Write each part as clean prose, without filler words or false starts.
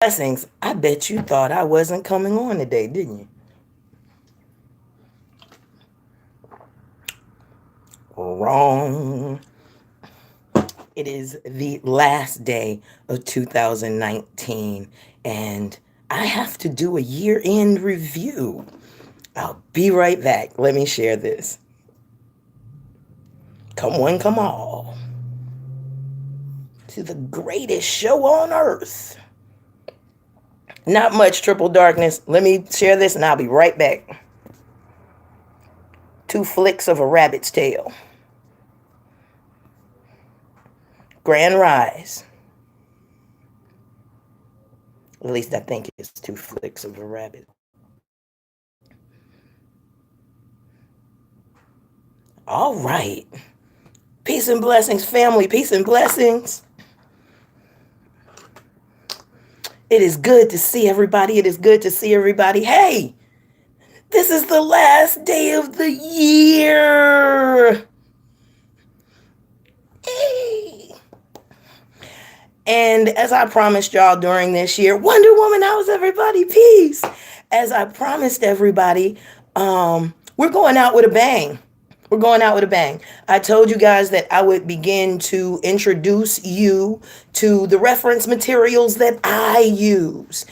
Blessings. I bet you thought I wasn't coming on today, didn't you? Wrong. It is the last day of 2019, and I have to do a year end review. I'll be right back. Let me share this. Come one, come all, to the greatest show on earth. Not much, Triple Darkness. Let me share this, and I'll be right back. Two flicks of a rabbit's tail. Grand Rise. At least I think it's two flicks of a rabbit. All right. Peace and blessings, family. Peace and blessings. It is good to see everybody. It is good to see everybody. Hey, this is the last day of the year. Hey. And as I promised y'all during this year, Wonder Woman, how's everybody? Peace. As I promised everybody, we're going out with a bang. We're going out with a bang. I told you guys that I would begin to introduce you to the reference materials that I use.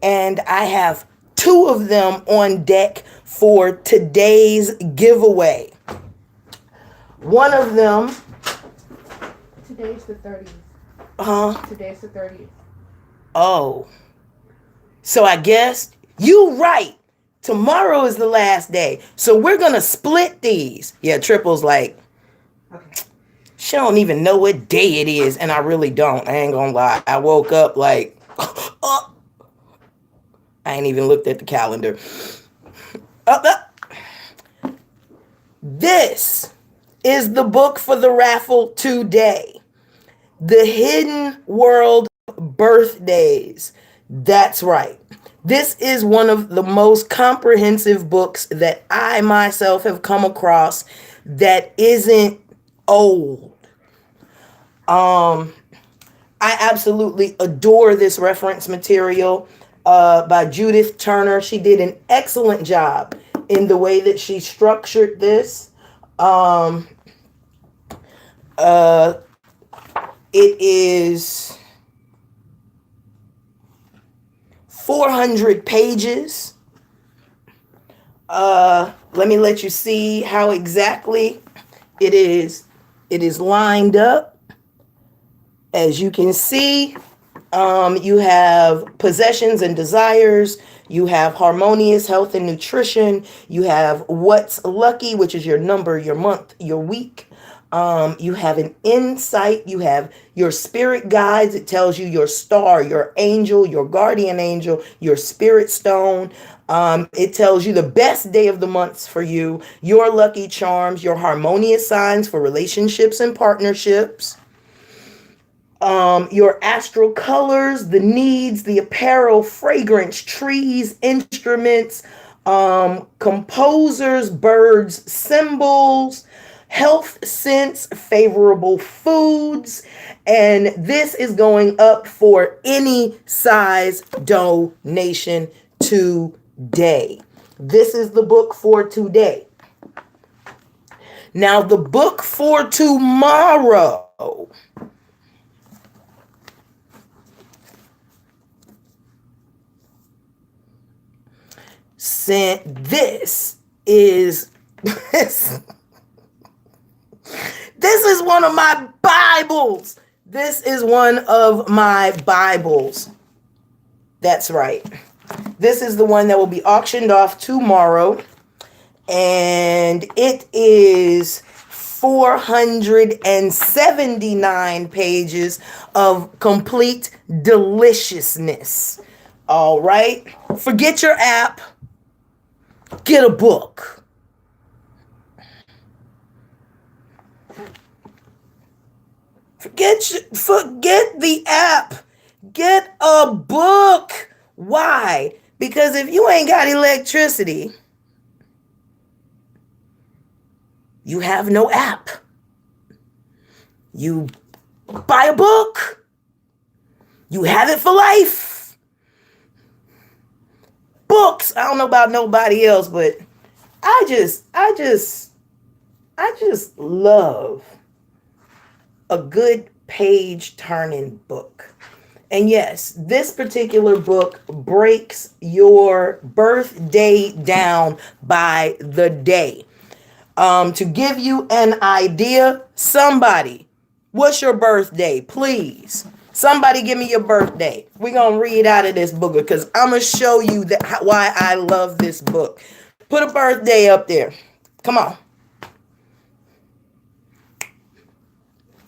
And I have two of them on deck for today's giveaway. One of them. Today's the 30th. Today's the 30th. Oh. So I guess you right. Tomorrow is the last day. So we're going to split these. Yeah, Triple's like, Okay. she don't even know what day it is. And I really don't. I ain't going to lie. I woke up like, I ain't even looked at the calendar. This is the book for the raffle today. The Hidden World Birthdays. That's right. This is one of the most comprehensive books that I myself have come across that isn't old. I absolutely adore this reference material by Judith Turner. She did an excellent job in the way that she structured this. It is 400 pages. Let me let you see how exactly it is. It is lined up. As you can see, you have possessions and desires. You have harmonious health and nutrition. You have what's lucky, which is your number, your month, your week. You have an insight. You have your spirit guides. It tells you your star, your angel, your guardian angel, your spirit stone. It tells you the best day of the months for you, your lucky charms, your harmonious signs for relationships and partnerships. Your astral colors, the needs, the apparel, fragrance, trees, instruments, composers, birds, symbols, health sense, favorable foods, and this is going up for any size donation today. This is the book for today. Now, the book for tomorrow. This is this is one of my Bibles. This is one of my Bibles. That's right. This is the one that will be auctioned off tomorrow. And it is 479 pages of complete deliciousness. All right. Forget your app. Get a book. Forget the app. Get a book. Why? Because if you ain't got electricity, you have no app. You buy a book. You have it for life. books. I don't know about nobody else, but I just love a good page turning book. And yes, this particular book breaks your birthday down by the day. To give you an idea, somebody, what's your birthday, please? Somebody give me your birthday. We're going to read out of this book because I'm going to show you why I love this book. Put a birthday up there. Come on.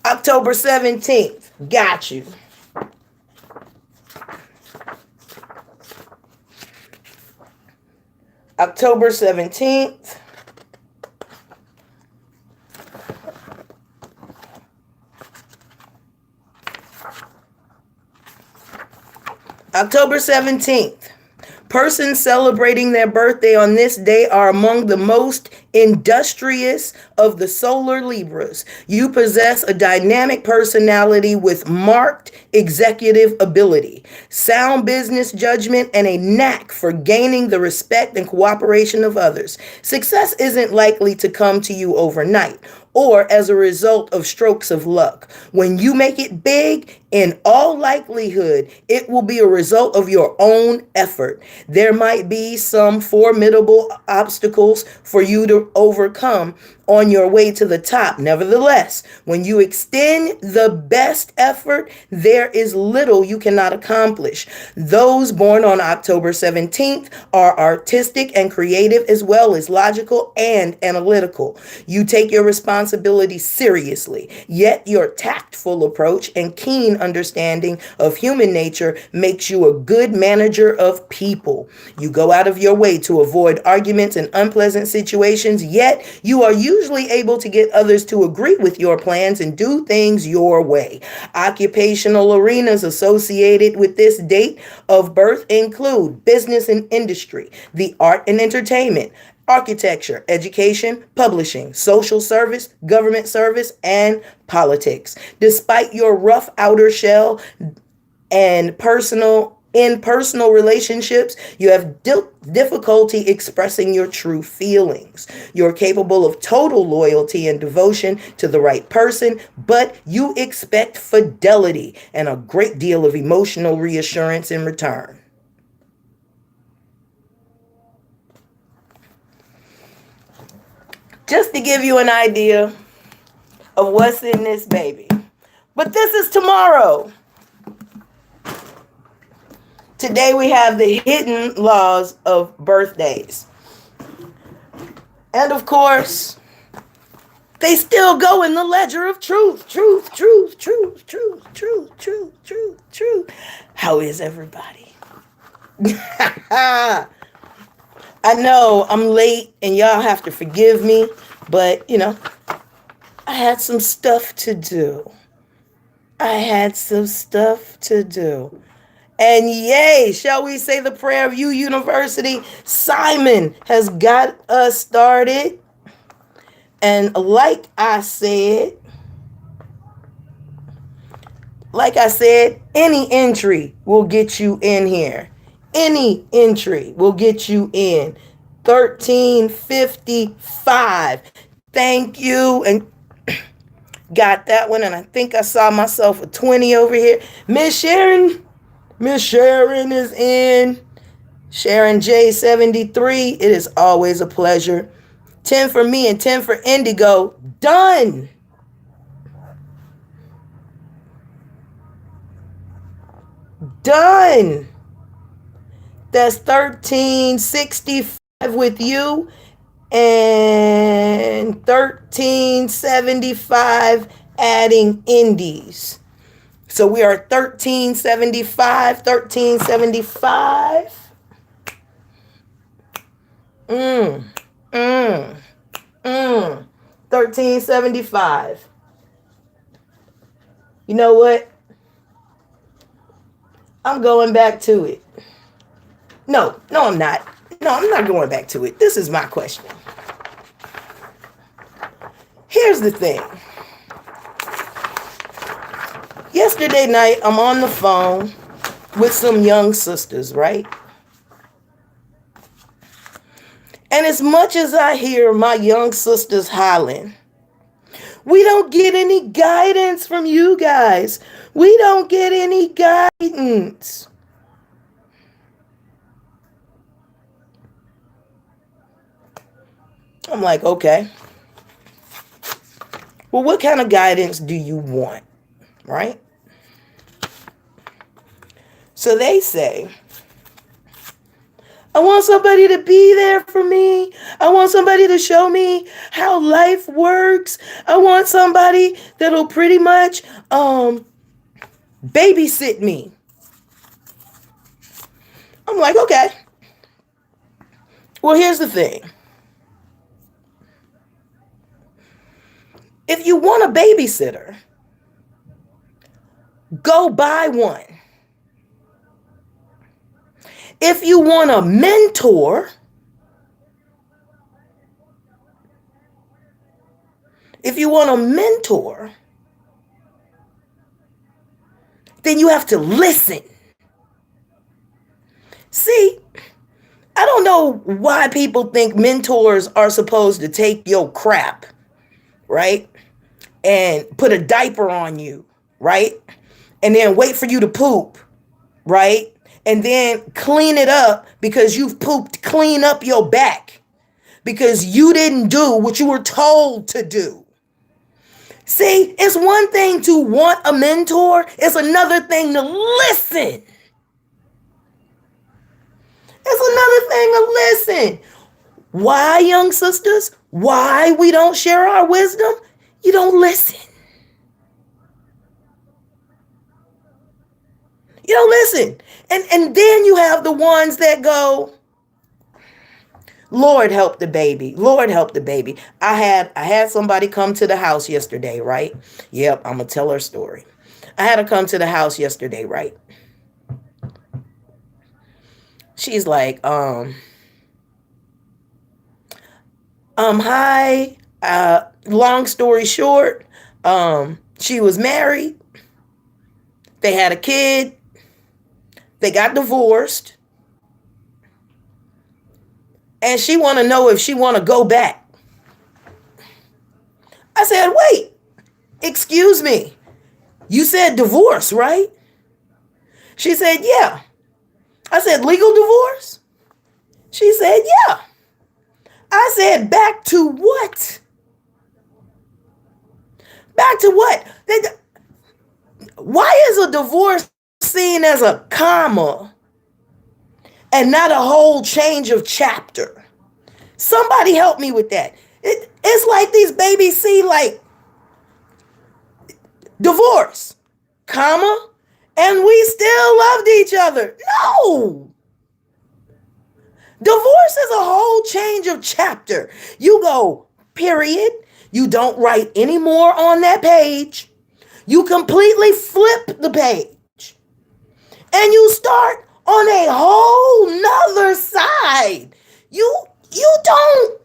October 17th. Got you. October 17th. October 17th. Persons celebrating their birthday on this day are among the most industrious of the solar Libras. You possess a dynamic personality with marked executive ability, sound business judgment, and a knack for gaining the respect and cooperation of others. Success isn't likely to come to you overnight or as a result of strokes of luck. When you make it big, in all likelihood, it will be a result of your own effort. There might be some formidable obstacles for you to overcome on your way to the top. Nevertheless, when you extend the best effort, there is little you cannot accomplish. Those born on October 17th are artistic and creative as well as logical and analytical. You take your responsibility seriously, yet your tactful approach and keen understanding of human nature makes you a good manager of people. You go out of your way to avoid arguments and unpleasant situations, yet you are usually able to get others to agree with your plans and do things your way. Occupational arenas associated with this date of birth include business and industry, the art and entertainment, architecture, education, publishing, social service, government service, and politics. Despite your rough outer shell and personal relationships, you have difficulty expressing your true feelings. You're capable of total loyalty and devotion to the right person, but you expect fidelity and a great deal of emotional reassurance in return. Just to give you an idea of what's in this baby. But this is tomorrow. Today we have the hidden laws of birthdays. And of course, they still go in the ledger of truth. Truth. How is everybody? I know I'm late and y'all have to forgive me, but I had some stuff to do. And yay, shall we say the prayer of you, University? Simon has got us started. And like I said, any entry will get you in here. Any entry will get you in. 1355. Thank you. And got that one. And I think I saw myself a 20 over here. Miss Sharon is in. Sharon J73. It is always a pleasure. 10 for me and 10 for Indigo. Done. That's 1365 with you and 1375 adding indies. So we are 1375. 1375. You know what? I'm going back to it. No, I'm not. No, I'm not going back to it. This is my question. Here's the thing. Yesterday night, I'm on the phone with some young sisters, right? And as much as I hear my young sisters hollering, we don't get any guidance from you guys. We don't get any guidance. I'm like, okay. Well, what kind of guidance do you want? Right? So they say, I want somebody to be there for me. I want somebody to show me how life works. I want somebody that'll pretty much babysit me. I'm like, okay. Well, here's the thing. If you want a babysitter, go buy one. If you want a mentor, then you have to listen. See, I don't know why people think mentors are supposed to take your crap, right? And put a diaper on you, right? And then wait for you to poop, right? And then clean it up because you've pooped, clean up your back because you didn't do what you were told to do. See, it's one thing to want a mentor. It's another thing to listen. It's another thing to listen. Why, young sisters? Why we don't share our wisdom? You don't listen. You don't listen. And then you have the ones that go, Lord help the baby. Lord help the baby. I had somebody come to the house yesterday, right? Yep, I'm gonna tell her story. I had her come to the house yesterday, right? She's like, hi. Long story short, she was married. They had a kid. They got divorced. And she want to know if she want to go back. I said, wait, excuse me. You said divorce, right? She said, yeah. I said, legal divorce? She said, yeah. I said, back to what? Back to what? Why is a divorce seen as a comma and not a whole change of chapter? Somebody help me with that. It's like these babies see like divorce, comma, and we still loved each other. No. Divorce is a whole change of chapter. You go, period. You don't write any more on that page. You completely flip the page. And you start on a whole nother side. You don't.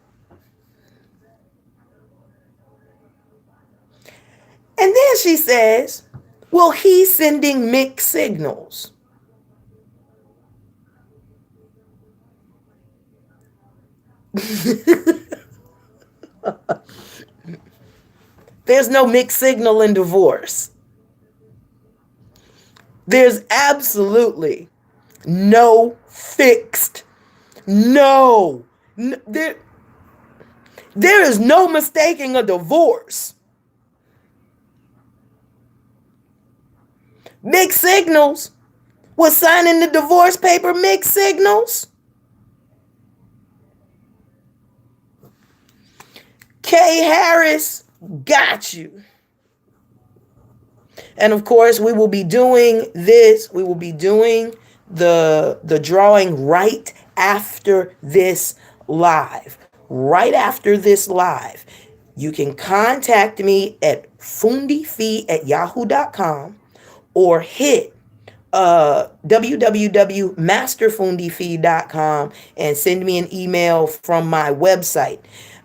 And then she says, well, he's sending mixed signals. There's no mixed signal in divorce. There's absolutely no fixed. No. There is no mistaking a divorce. Mixed signals. Was signing the divorce paper mixed signals? Kay Harris got you. And of course, we will be doing this. We will be doing the drawing right after this live. Right after this live. You can contact me at fundifee@yahoo.com or hit www.masterfundifee.com and send me an email from my website.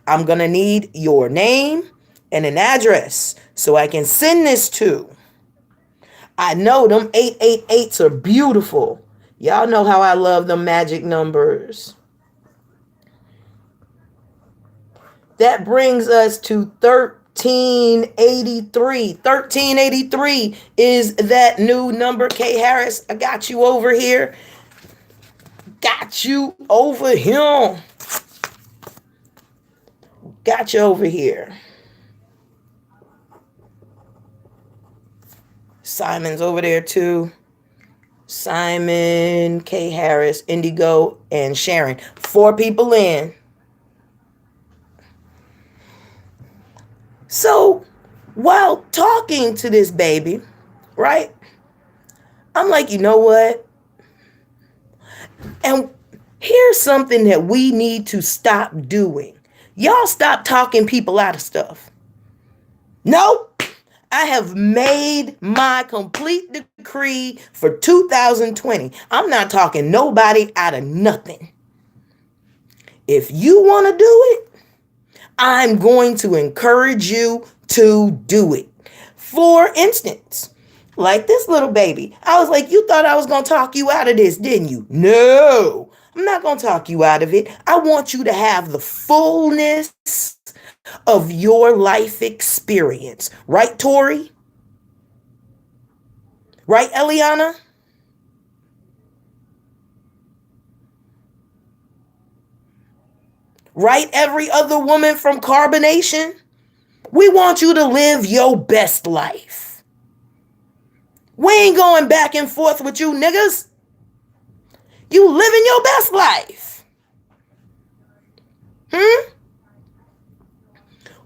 I'm going to need your name and an address so I can send this to. I know them 888s are beautiful. Y'all know how I love them magic numbers. That brings us to 1383. 1383 is that new number. K Harris, I got you over here. Got you over here. Got you over here. Simon's over there too. Simon, K Harris, Indigo, and Sharon. 4 people in. So while talking to this baby, right? I'm like, you know what? And here's something that we need to stop doing. Y'all stop talking people out of stuff. Nope. I have made my complete decree for 2020. I'm not talking nobody out of nothing. If you want to do it, I'm going to encourage you to do it. For instance, like this little baby, I was like, you thought I was going to talk you out of this, didn't you? No, I'm not going to talk you out of it. I want you to have the fullness of your life experience. Right, Tori? Right, Eliana? Right, every other woman from Carbonation? We want you to live your best life. We ain't going back and forth with you niggas. You living your best life.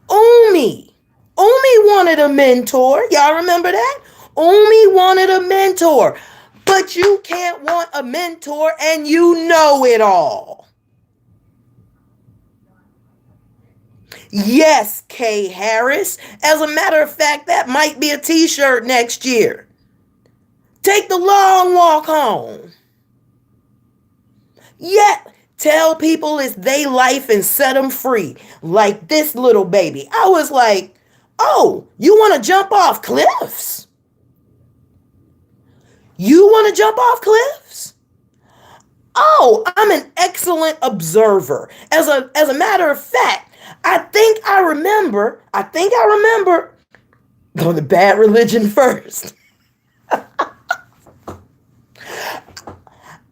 Umi wanted a mentor. Y'all remember that? Umi wanted a mentor. But you can't want a mentor and you know it all. Yes, Kay Harris. As a matter of fact, that might be a t-shirt next year. Take the long walk home. Yeah, tell people it's their life and set them free. Like this little baby. I was like, oh, you want to jump off cliffs? You want to jump off cliffs? Oh, I'm an excellent observer. As a matter of fact, I think I remember going to Bad Religion first.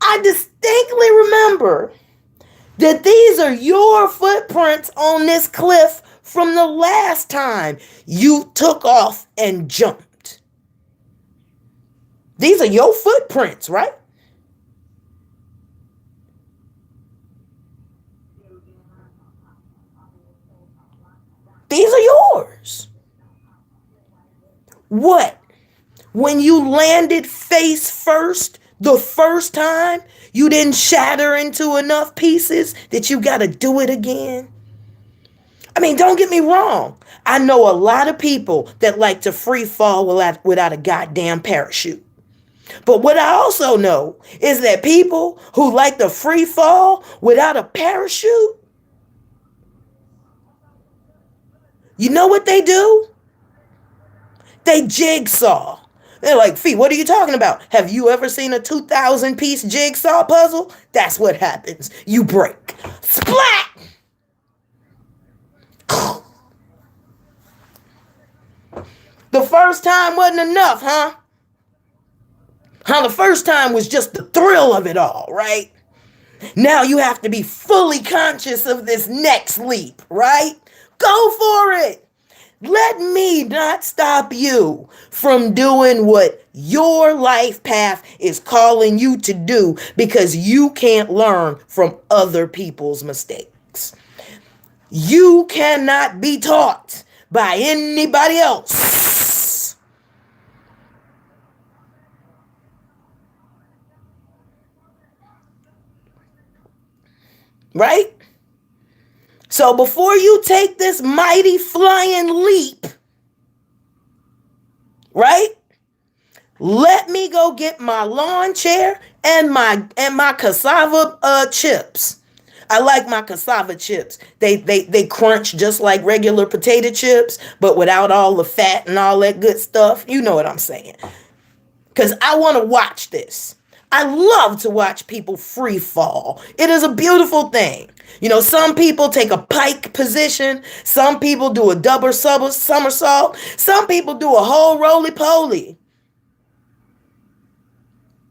I distinctly remember that these are your footprints on this cliff from the last time you took off and jumped. These are your footprints, right? These are yours. What? When you landed face first the first time, you didn't shatter into enough pieces that you got to do it again? I mean, don't get me wrong. I know a lot of people that like to free fall without a goddamn parachute. But what I also know is that people who like to free fall without a parachute, you know what they do? They jigsaw. They're like, Fee, what are you talking about? Have you ever seen a 2,000-piece jigsaw puzzle? That's what happens. You break. Splat! The first time wasn't enough, huh? The first time was just the thrill of it all, right? Now you have to be fully conscious of this next leap, right? Go for it. Let me not stop you from doing what your life path is calling you to do, because you can't learn from other people's mistakes. You cannot be taught by anybody else. Right? So before you take this mighty flying leap, right? Let me go get my lawn chair and my cassava chips. I like my cassava chips. They crunch just like regular potato chips, but without all the fat and all that good stuff. You know what I'm saying? Because I want to watch this. I love to watch people free fall. It is a beautiful thing. Some people take a pike position. Some people do a double somersault. Some people do a whole roly-poly.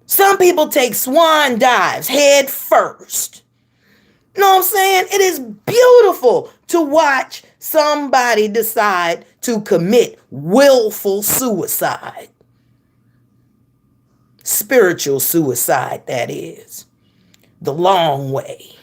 Some people take swan dives head first. You know what I'm saying? It is beautiful to watch somebody decide to commit willful suicide. Spiritual suicide, that is. The long way.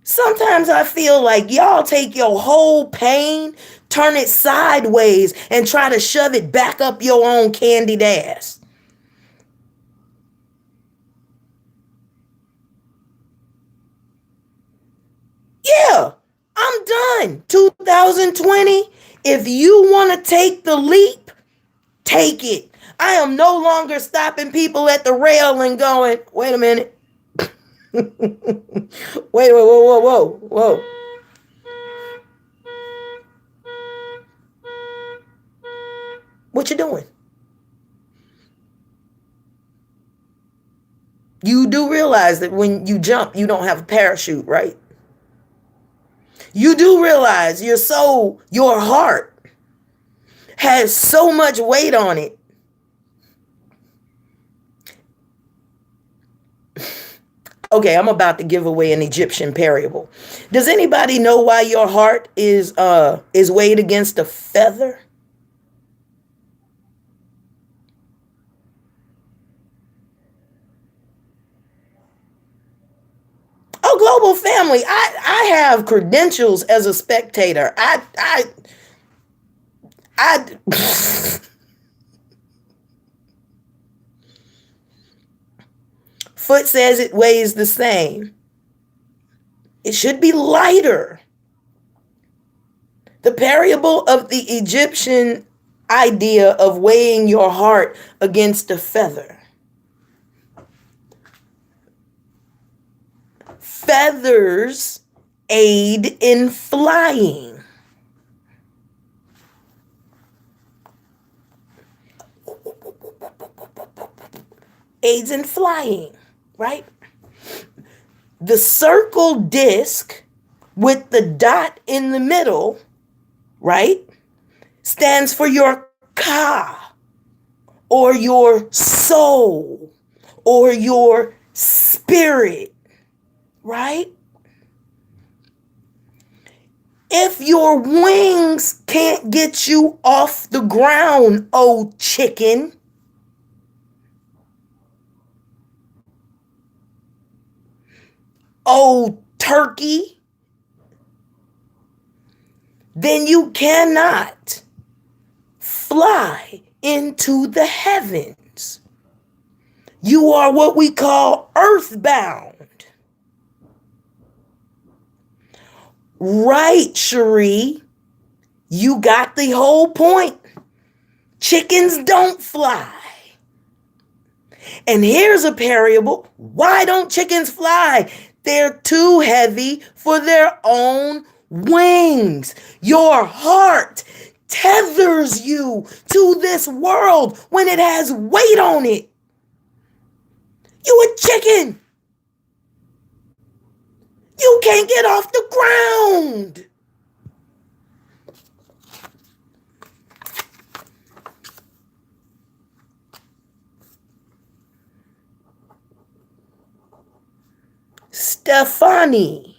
Sometimes I feel like y'all take your whole pain, turn it sideways, and try to shove it back up your own candied ass. Yeah, I'm done. 2020, if you want to take the leap, take it. I am no longer stopping people at the rail and going, wait a minute. Wait, whoa. What you doing? You do realize that when you jump, you don't have a parachute, right? You do realize your soul, your heart has so much weight on it. Okay, I'm about to give away an Egyptian parable. Does anybody know why your heart is weighed against a feather? Oh, Global Family, I have credentials as a spectator. I Foot says it weighs the same. It should be lighter. The parable of the Egyptian idea of weighing your heart against a feather. Feathers aid in flying. Aids in flying, right? The circle disc with the dot in the middle, right, stands for your ka, or your soul, or your spirit, right? If your wings can't get you off the ground, oh chicken, oh turkey, then you cannot fly into the heavens. You are what we call earthbound. Right, Cherie? You got the whole point. Chickens don't fly. And here's a parable. Why don't chickens fly? They're too heavy for their own wings. Your heart tethers you to this world when it has weight on it. You a chicken. You can't get off the ground. Stefani.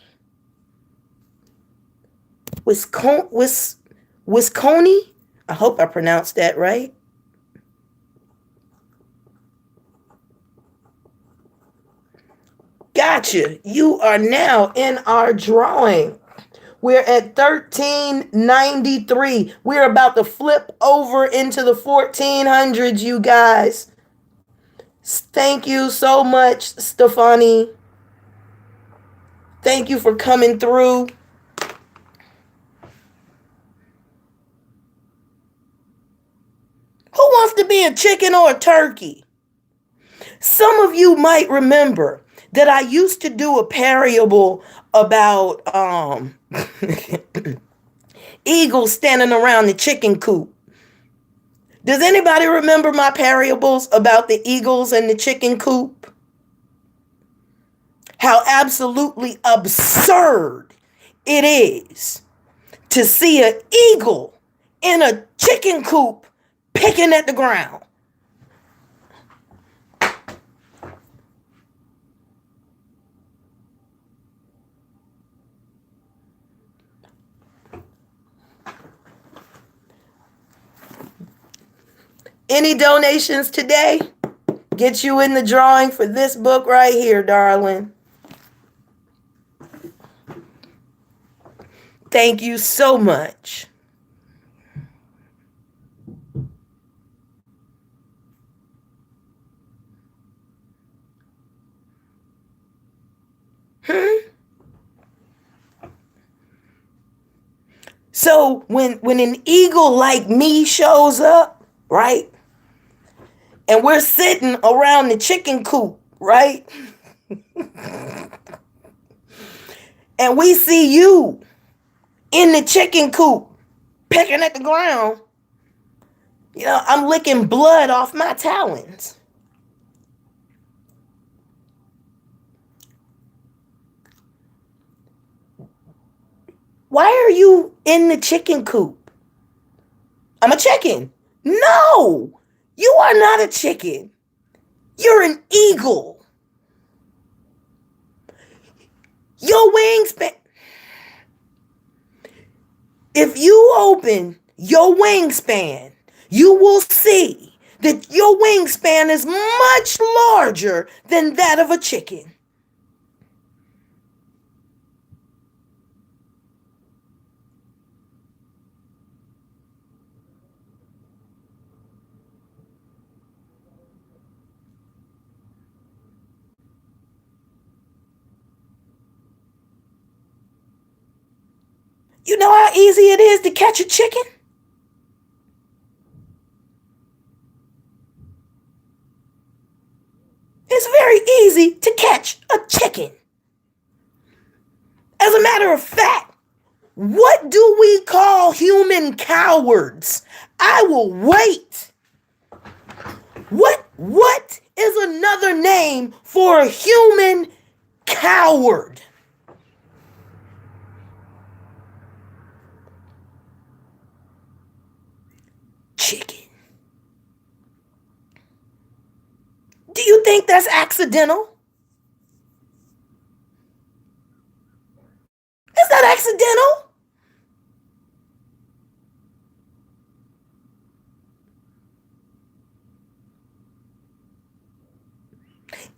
Wisconsin? I hope I pronounced that right. Gotcha. You are now in our drawing. We're at 1393. We're about to flip over into the 1400s, you guys. Thank you so much, Stefani. Thank you for coming through. Who wants to be a chicken or a turkey? Some of you might remember that I used to do a parable about eagles standing around the chicken coop. Does anybody remember my parables about the eagles and the chicken coop? How absolutely absurd it is to see an eagle in a chicken coop picking at the ground. Any donations today? Get you in the drawing for this book right here, darling. Thank you so much. So when an eagle like me shows up, right? And we're sitting around the chicken coop, right? And we see you in the chicken coop picking at the ground. You know, I'm licking blood off my talons. Why are you in the chicken coop? I'm a chicken. No, you are not a chicken. You're an eagle. Your wingspan. If you open your wingspan, you will see that your wingspan is much larger than that of a chicken. You know how easy it is to catch a chicken? It's very easy to catch a chicken. As a matter of fact, what do we call human cowards? I will wait. What is another name for a human coward? Chicken. Do you think that's accidental? Is that accidental?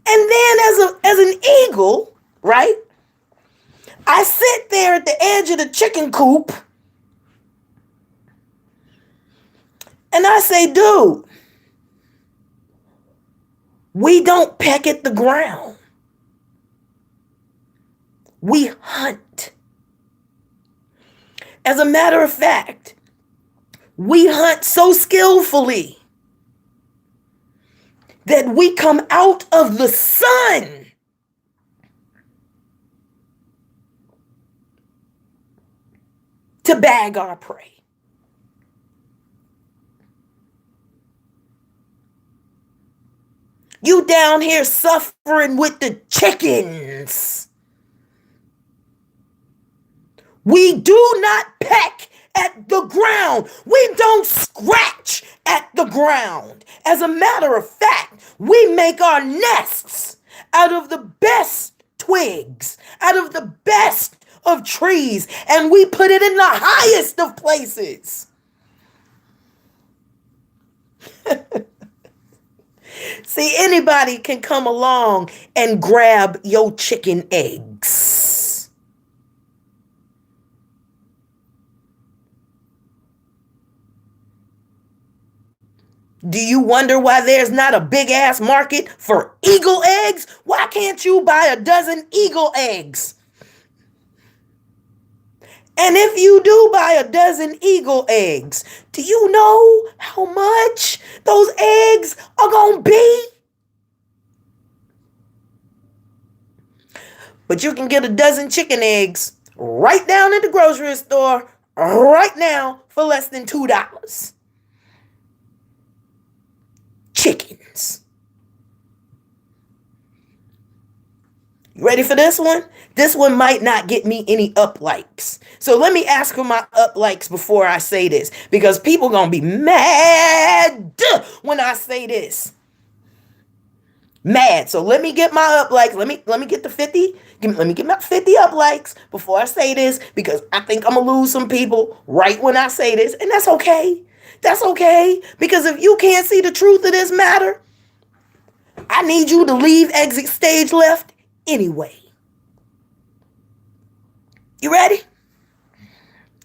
And then as an eagle, right? I sit there at the edge of the chicken coop and I say, dude, we don't peck at the ground. We hunt. As a matter of fact, we hunt so skillfully that we come out of the sun to bag our prey. You down here suffering with the chickens. We do not peck at the ground. We don't scratch at the ground. As a matter of fact, we make our nests out of the best twigs, out of the best of trees, and we put it in the highest of places. See, anybody can come along and grab your chicken eggs. Do you wonder why there's not a big ass market for eagle eggs? Why can't you buy a dozen eagle eggs? And if you do buy a dozen eagle eggs, do you know how much those eggs are going to be? But you can get a dozen chicken eggs right down at the grocery store right now for less than $2. You ready for this one? This one might not get me any up likes. So let me ask for my up likes before I say this, because people gonna be mad when I say this. Mad. So let me get my up likes. Let me get the 50. Let me get my 50 up likes before I say this, because I think I'm gonna lose some people right when I say this, and that's okay. That's okay, because if you can't see the truth of this matter, I need you to leave exit stage left anyway. You ready?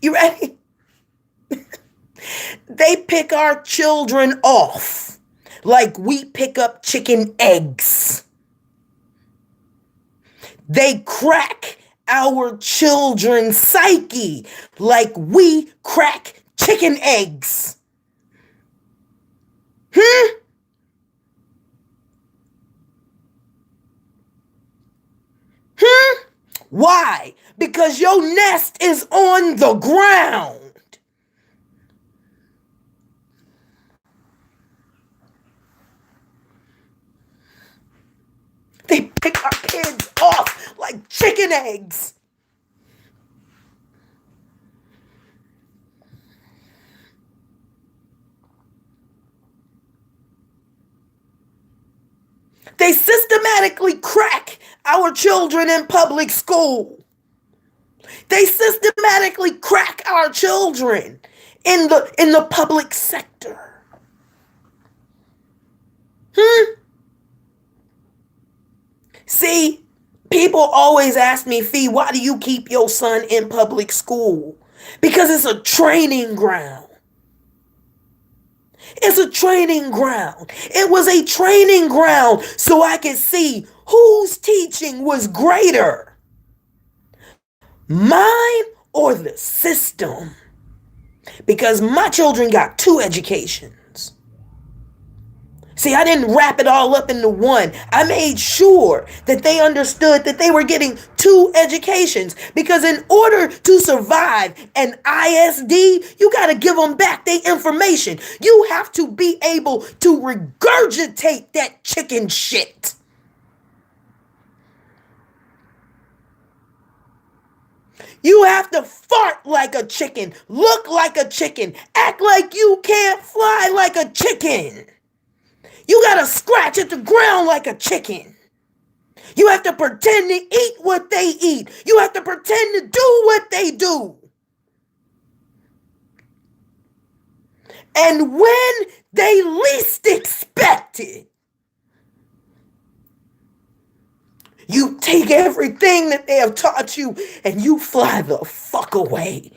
You ready? They pick our children off like we pick up chicken eggs. They crack our children's psyche like we crack chicken eggs. Why? Because your nest is on the ground. They pick our kids off like chicken eggs. They systematically crack our children in public school. They systematically crack our children in the public sector. See, people always ask me, Fee, why do you keep your son in public school? Because it's a training ground. It's a training ground. It was a training ground so I could see whose teaching was greater, mine or the system. Because my children got 2 educations. See, I didn't wrap it all up into one. I made sure that they understood that they were getting 2 educations, because in order to survive an ISD, you got to give them back their information. You have to be able to regurgitate that chicken shit. You have to fart like a chicken, look like a chicken, act like you can't fly like a chicken. You gotta scratch at the ground like a chicken. You have to pretend to eat what they eat. You have to pretend to do what they do. And when they least expect it, you take everything that they have taught you and you fly the fuck away.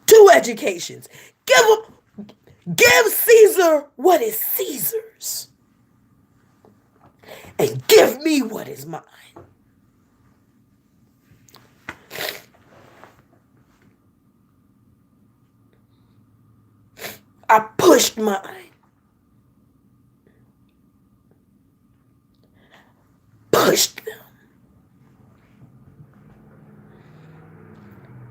Two educations. Give Caesar what is Caesar's, and give me what is mine. I pushed mine. Pushed them.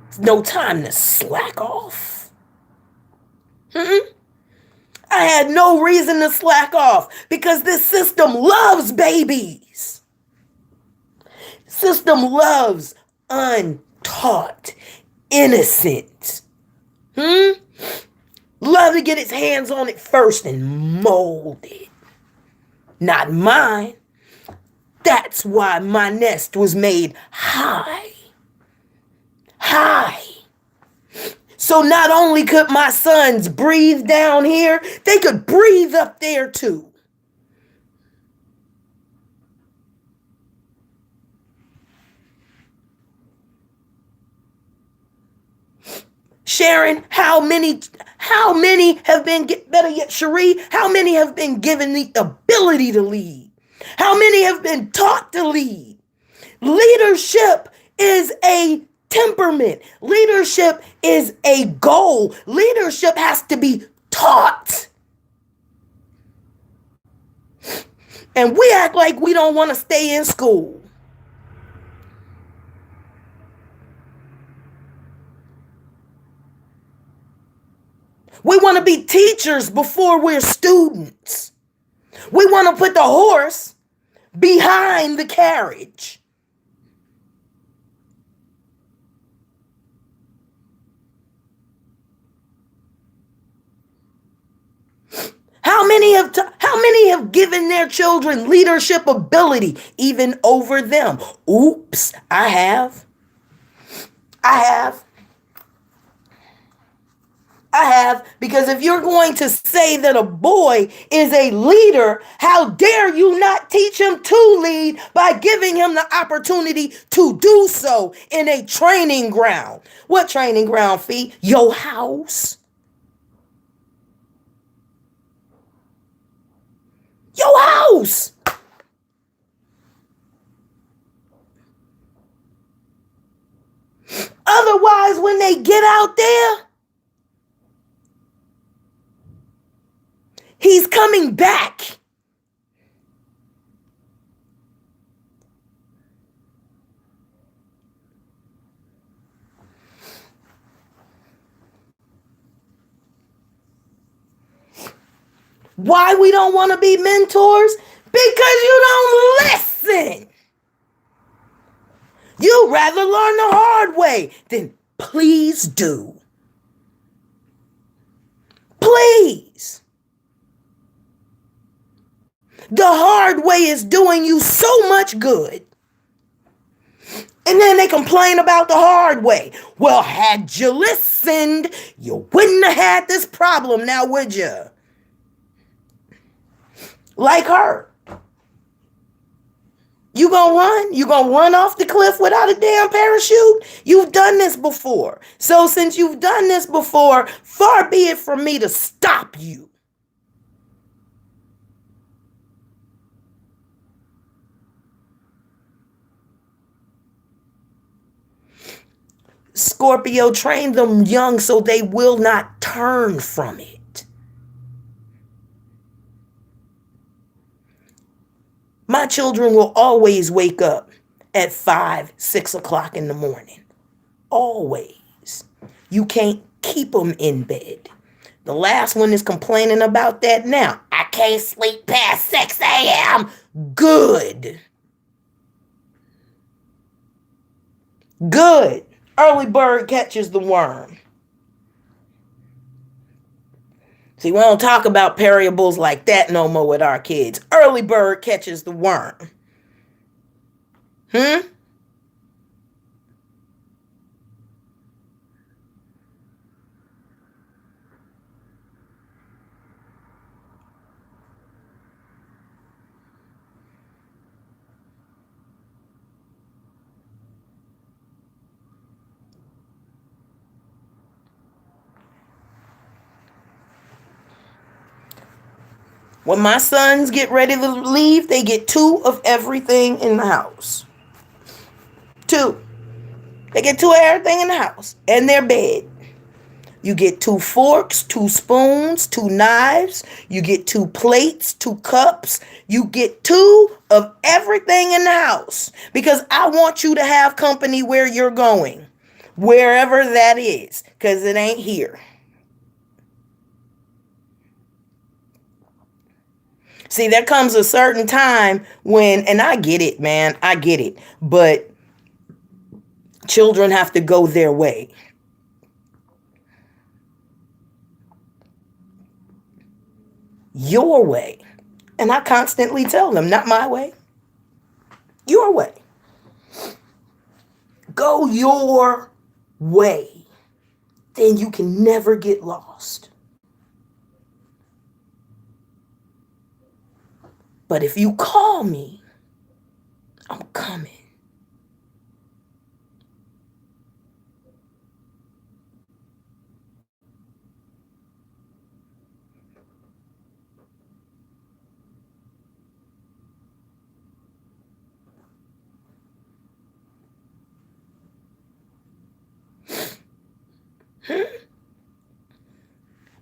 It's no time to slack off. I had no reason to slack off, because this system loves babies. System loves untaught, innocent. Love to get its hands on it first and mold it. Not mine. That's why my nest was made high. High. So not only could my sons breathe down here, they could breathe up there too. Sharon, how many have been, better yet, Cherie, how many have been given the ability to lead? How many have been taught to lead? Leadership is a temperament. Leadership is a goal. Leadership has to be taught. And we act like we don't want to stay in school. We want to be teachers before we're students. We want to put the horse behind the carriage. How many have given their children leadership ability even over them? Oops, I have. I have. I have, because if you're going to say that a boy is a leader, how dare you not teach him to lead by giving him the opportunity to do so in a training ground? What training ground, Fee? Your house. Your house. Otherwise, when they get out there, he's coming back. Why we don't want to be mentors? Because you don't listen. You'd rather learn the hard way. Then please do. Please. The hard way is doing you so much good. And then they complain about the hard way. Well, had you listened, you wouldn't have had this problem now, would you? Like her. You gonna run? You gonna run off the cliff without a damn parachute? You've done this before. So since you've done this before, far be it from me to stop you. Scorpio, train them young so they will not turn from it. My children will always wake up at 5, 6 o'clock in the morning. Always. You can't keep them in bed. The last one is complaining about that now. I can't sleep past 6 a.m. Good. Good. Early bird catches the worm. See, we don't talk about parables like that no more with our kids. Early bird catches the worm. When my sons get ready to leave, they get 2 of everything in the house. 2. They get 2 of everything in the house and their bed. You get 2 forks, 2 spoons, 2 knives. You get 2 plates, 2 cups. You get 2 of everything in the house because I want you to have company where you're going, wherever that is, because it ain't here. See, there comes a certain time when, and I get it, man, I get it, but children have to go their way. Your way. And I constantly tell them, not my way, your way. Go your way. Then you can never get lost. But if you call me, I'm coming.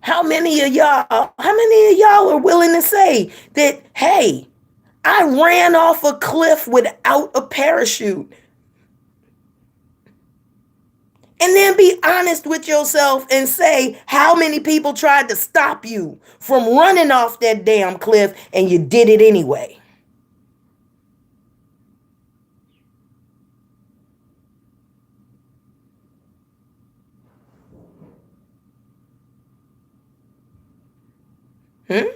How many of y'all are willing to say that, hey, I ran off a cliff without a parachute? And then be honest with yourself and say how many people tried to stop you from running off that damn cliff and you did it anyway. Hmm?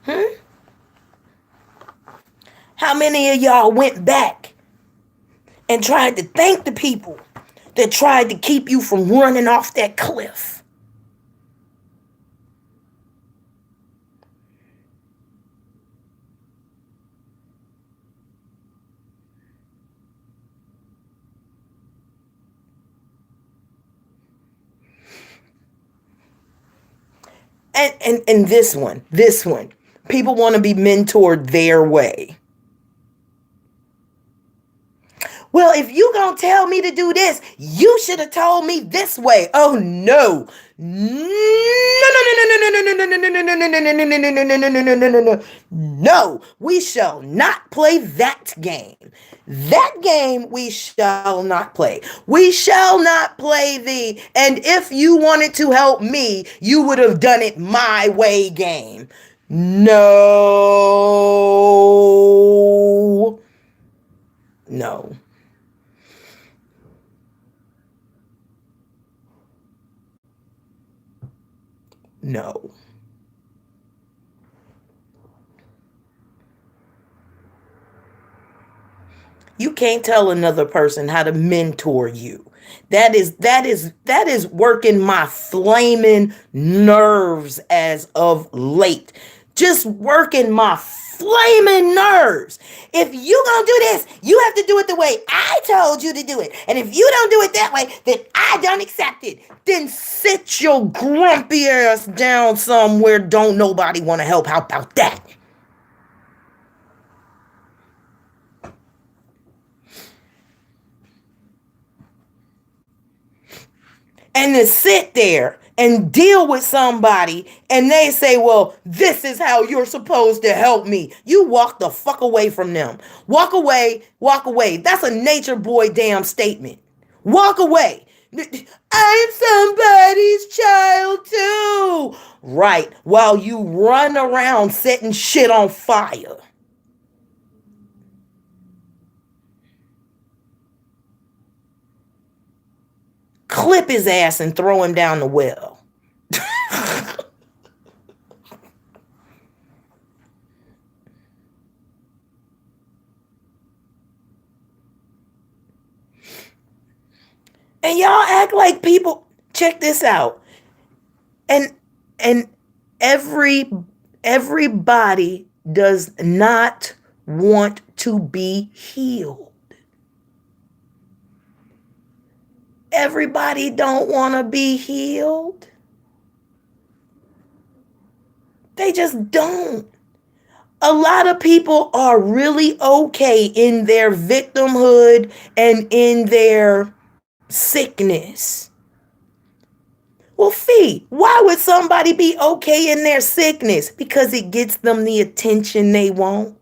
Hmm? How many of y'all went back and tried to thank the people that tried to keep you from running off that cliff? And this one, people want to be mentored their way. Well, if you gonna tell me to do this, you should have told me this way. Oh no. No, no, we shall not play that game. That game we shall not play. We shall not play the and if you wanted to help me, you would have done it my way game. No. No. No. You can't tell another person how to mentor you. That is working my flaming nerves as of late. Just working my flaming nerves. If you gonna do this, you have to do it the way I told you to do it. And if you don't do it that way, then I don't accept it. Then sit your grumpy ass down somewhere. Don't nobody want to help. How about that? And to sit there and deal with somebody and they say, well, this is how you're supposed to help me. You walk the fuck away from them. Walk away, walk away. That's a nature boy damn statement. Walk away. I'm somebody's child too. Right. While you run around setting shit on fire. Clip his ass and throw him down the well. And y'all act like people check this out. And and every everybody does not want to be healed. Everybody don't want to be healed. They just don't. A lot of people are really okay in their victimhood and in their sickness. Well, Fee, why would somebody be okay in their sickness? Because it gets them the attention they want.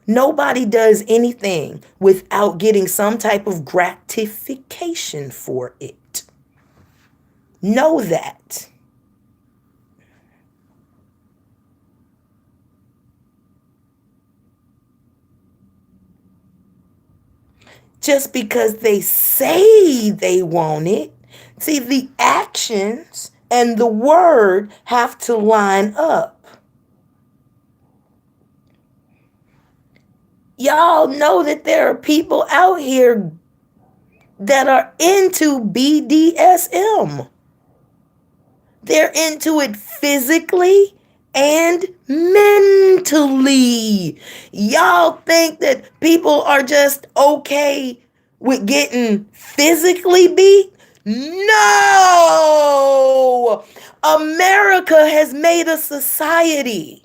Nobody does anything without getting some type of gratification for it. Know that. Just because they say they want it. See, the actions and the word have to line up. Y'all know that there are people out here that are into BDSM. They're into it physically and mentally. Y'all think that people are just okay with getting physically beat? No! America has made a society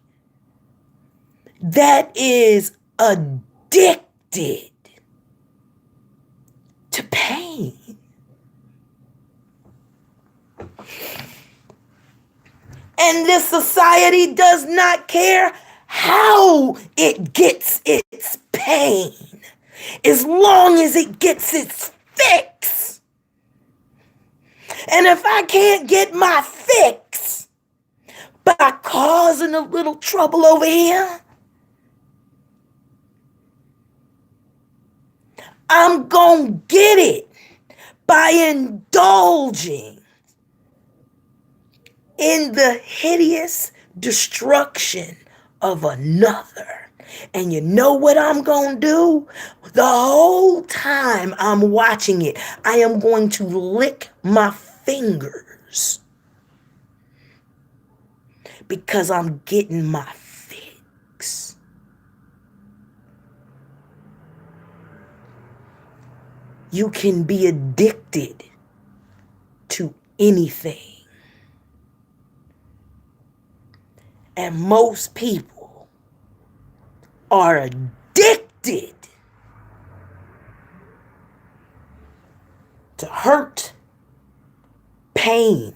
that is addicted to pain. And this society does not care how it gets its pain, as long as it gets its fix. And if I can't get my fix by causing a little trouble over here, I'm gonna get it by indulging in the hideous destruction of another. And you know what I'm gonna do? The whole time I'm watching it, I am going to lick my fingers because I'm getting my fix. You can be addicted to anything. And most people are addicted to hurt, pain,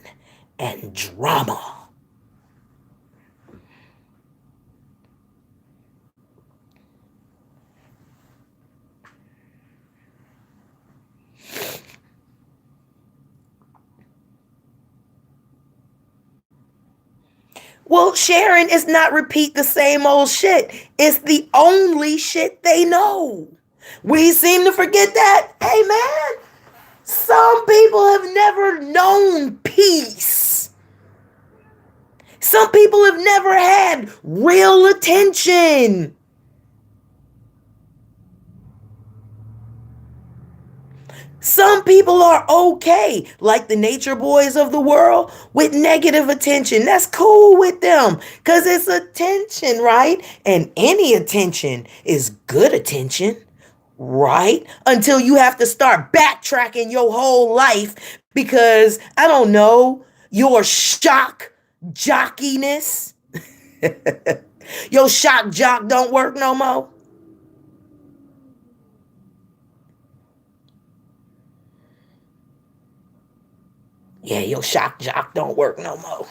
and drama. Well, sharing is not repeat the same old shit. It's the only shit they know. We seem to forget that. Hey, man, some people have never known peace. Some people have never had real attention. Some people are okay, like the nature boys of the world, with negative attention. That's cool with them because it's attention, right? And any attention is good attention, right? Until you have to start backtracking your whole life because, I don't know, your shock jockiness, your shock jock don't work no more. Yeah, your shock jock don't work no more.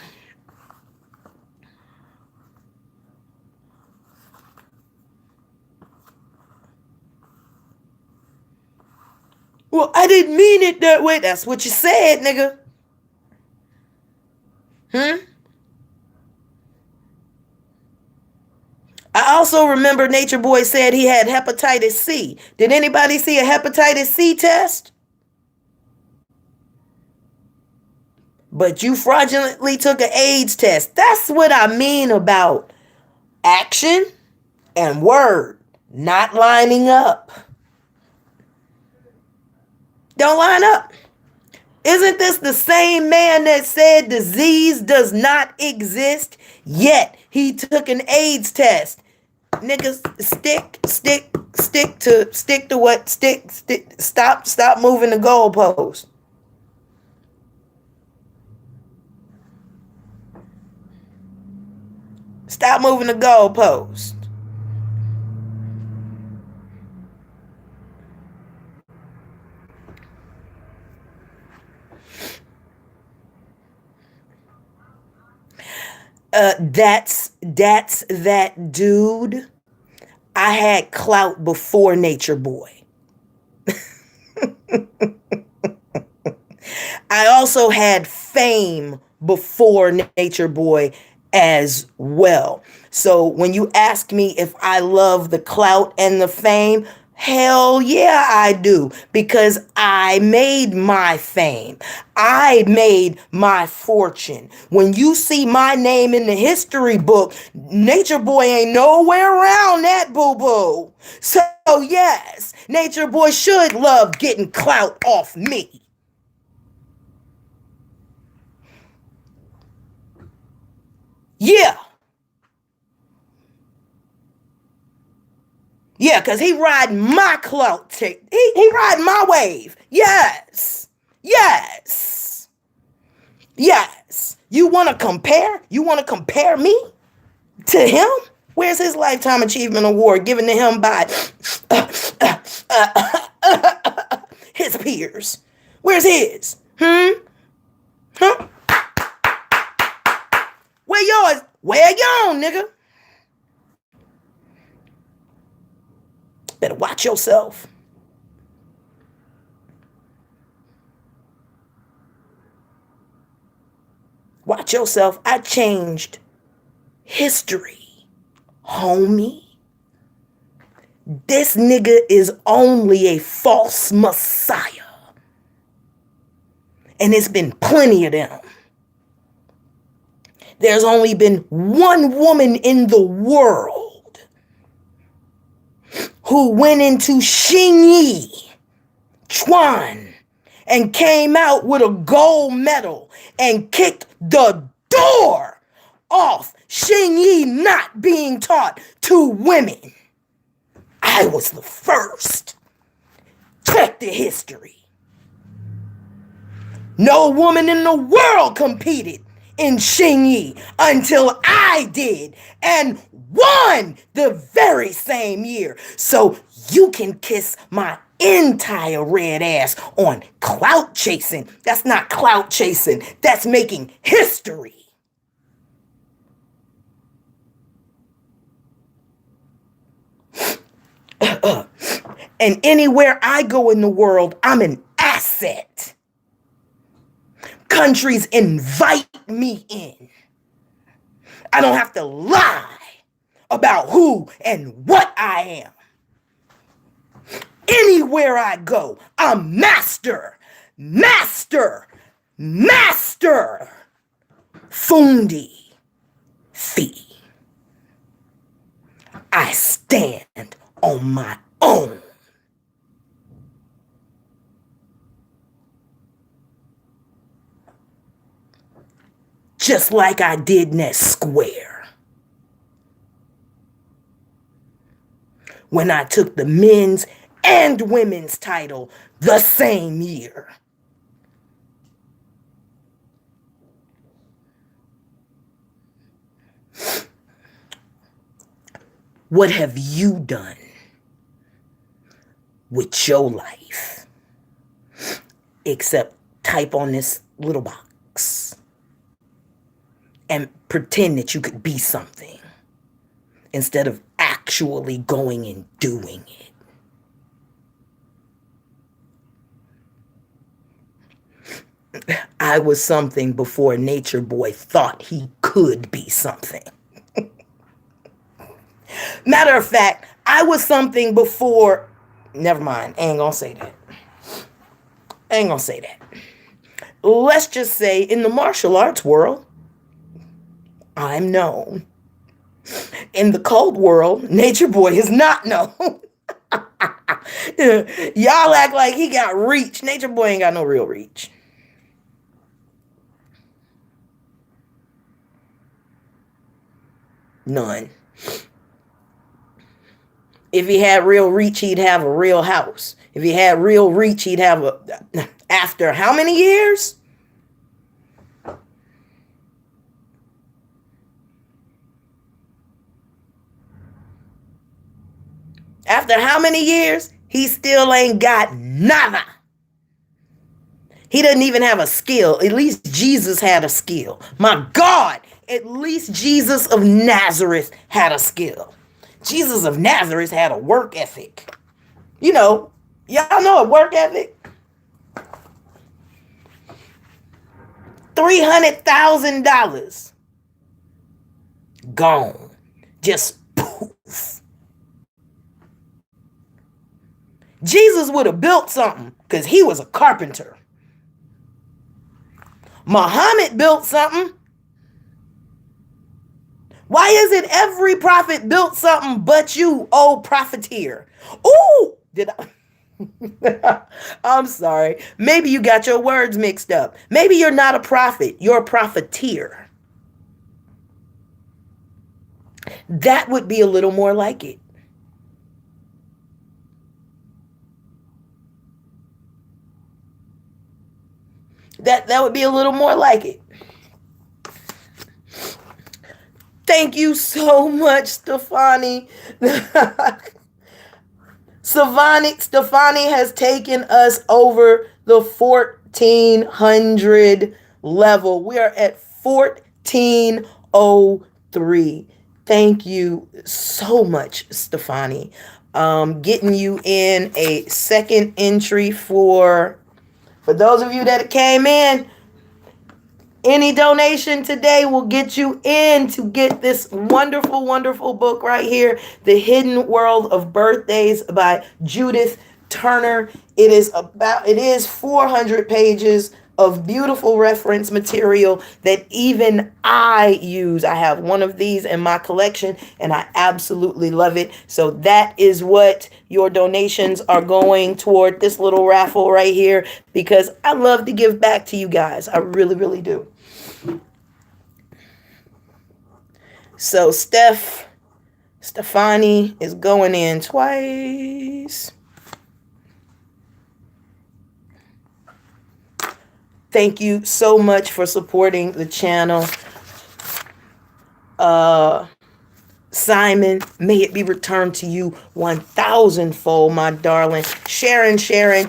Well, I didn't mean it that way. That's what you said, nigga. I also remember Nature Boy said he had hepatitis C. Did anybody see a hepatitis C test? But you fraudulently took an AIDS test. That's what I mean about action and word not lining up. Don't line up. Isn't this the same man that said disease does not exist, yet he took an AIDS test? Niggas, stick to what? Stop moving the goalpost. Stop moving the goalpost. That's that dude. I had clout before Nature Boy. I also had fame before Nature Boy as well. So when you ask me if I love the clout and the fame, hell yeah, I do, because I made my fame. I made my fortune. When you see my name in the history book, Nature Boy ain't nowhere around that boo-boo. So yes, Nature Boy should love getting clout off me. Yeah. Yeah, because he riding my clout. He riding my wave. Yes. Yes. Yes. You want to compare? You want to compare me to him? Where's his Lifetime Achievement Award given to him by his peers? Where's his? Huh? down, nigga. Better watch yourself. Watch yourself. I changed history, homie. This nigga is only a false messiah. And it's been plenty of them. There's only been one woman in the world who went into Xingyi, Chuan, and came out with a gold medal and kicked the door off Xingyi not being taught to women. I was the first. Check the history. No woman in the world competed in Xingyi until I did and won the very same year. So you can kiss my entire red ass on clout chasing. That's not clout chasing. That's making history. And anywhere I go in the world, I'm an asset. Countries invite me in. I don't have to lie about who and what I am. Anywhere I go, I'm master. Fundi. Fee. I stand on my own. Just like I did in that square. When I took the men's and women's title the same year. What have you done with your life? Except type on this little box and pretend that you could be something instead of actually going and doing it. I was something before Nature Boy thought he could be something. Matter of fact, I was something before. Never mind. I ain't gonna say that. Let's just say in the martial arts world, I'm known. In the cult world, Nature Boy is not known. Y'all act like he got reach. Nature Boy ain't got no real reach. None. If he had real reach, he'd have a real house. If he had real reach, he'd have a... After how many years? After how many years? He still ain't got nada. He doesn't even have a skill. At least Jesus had a skill. My God, at least Jesus of Nazareth had a skill. Jesus of Nazareth had a work ethic. You know, y'all know a work ethic? $300,000. Gone. Just poof. Jesus would have built something because he was a carpenter. Muhammad built something. Why is it every prophet built something but you, oh profiteer? Ooh, did I? I'm sorry. Maybe you got your words mixed up. Maybe you're not a prophet. You're a profiteer. That would be a little more like it. That would be a little more like it. Thank you so much, Stefani. Stefani has taken us over the 1400 level. We are at 1403. Thank you so much, Stefani. Getting you in a second entry for those of you that came in. Any donation today will get you in to get this wonderful, wonderful book right here, The Hidden World of Birthdays by Judith Turner. It is 400 pages of beautiful reference material that even I use. I have one of these in my collection and I absolutely love it. So that is what your donations are going toward, this little raffle right here, because I love to give back to you guys. I really, really do. So Stefani is going in twice. Thank you so much for supporting the channel. Simon, may it be returned to you 1,000-fold, my darling. Sharon,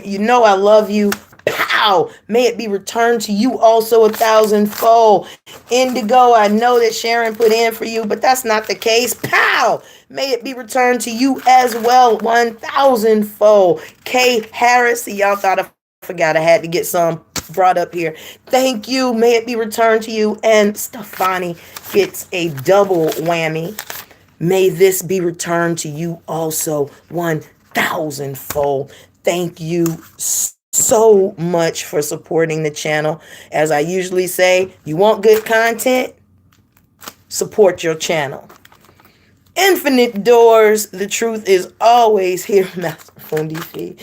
you know I love you. Pow! May it be returned to you also 1,000-fold. Indigo, I know that Sharon put in for you, but that's not the case. Pow! May it be returned to you as well 1,000-fold. Kay Harris, see, y'all thought I forgot I had to get some brought up here. Thank you. May it be returned to you. And Stefani gets a double whammy. May this be returned to you also 1,000-fold. Thank you so much for supporting the channel. As I usually say, you want good content? Support your channel. Infinite Doors, the truth is always here. Master Fundi.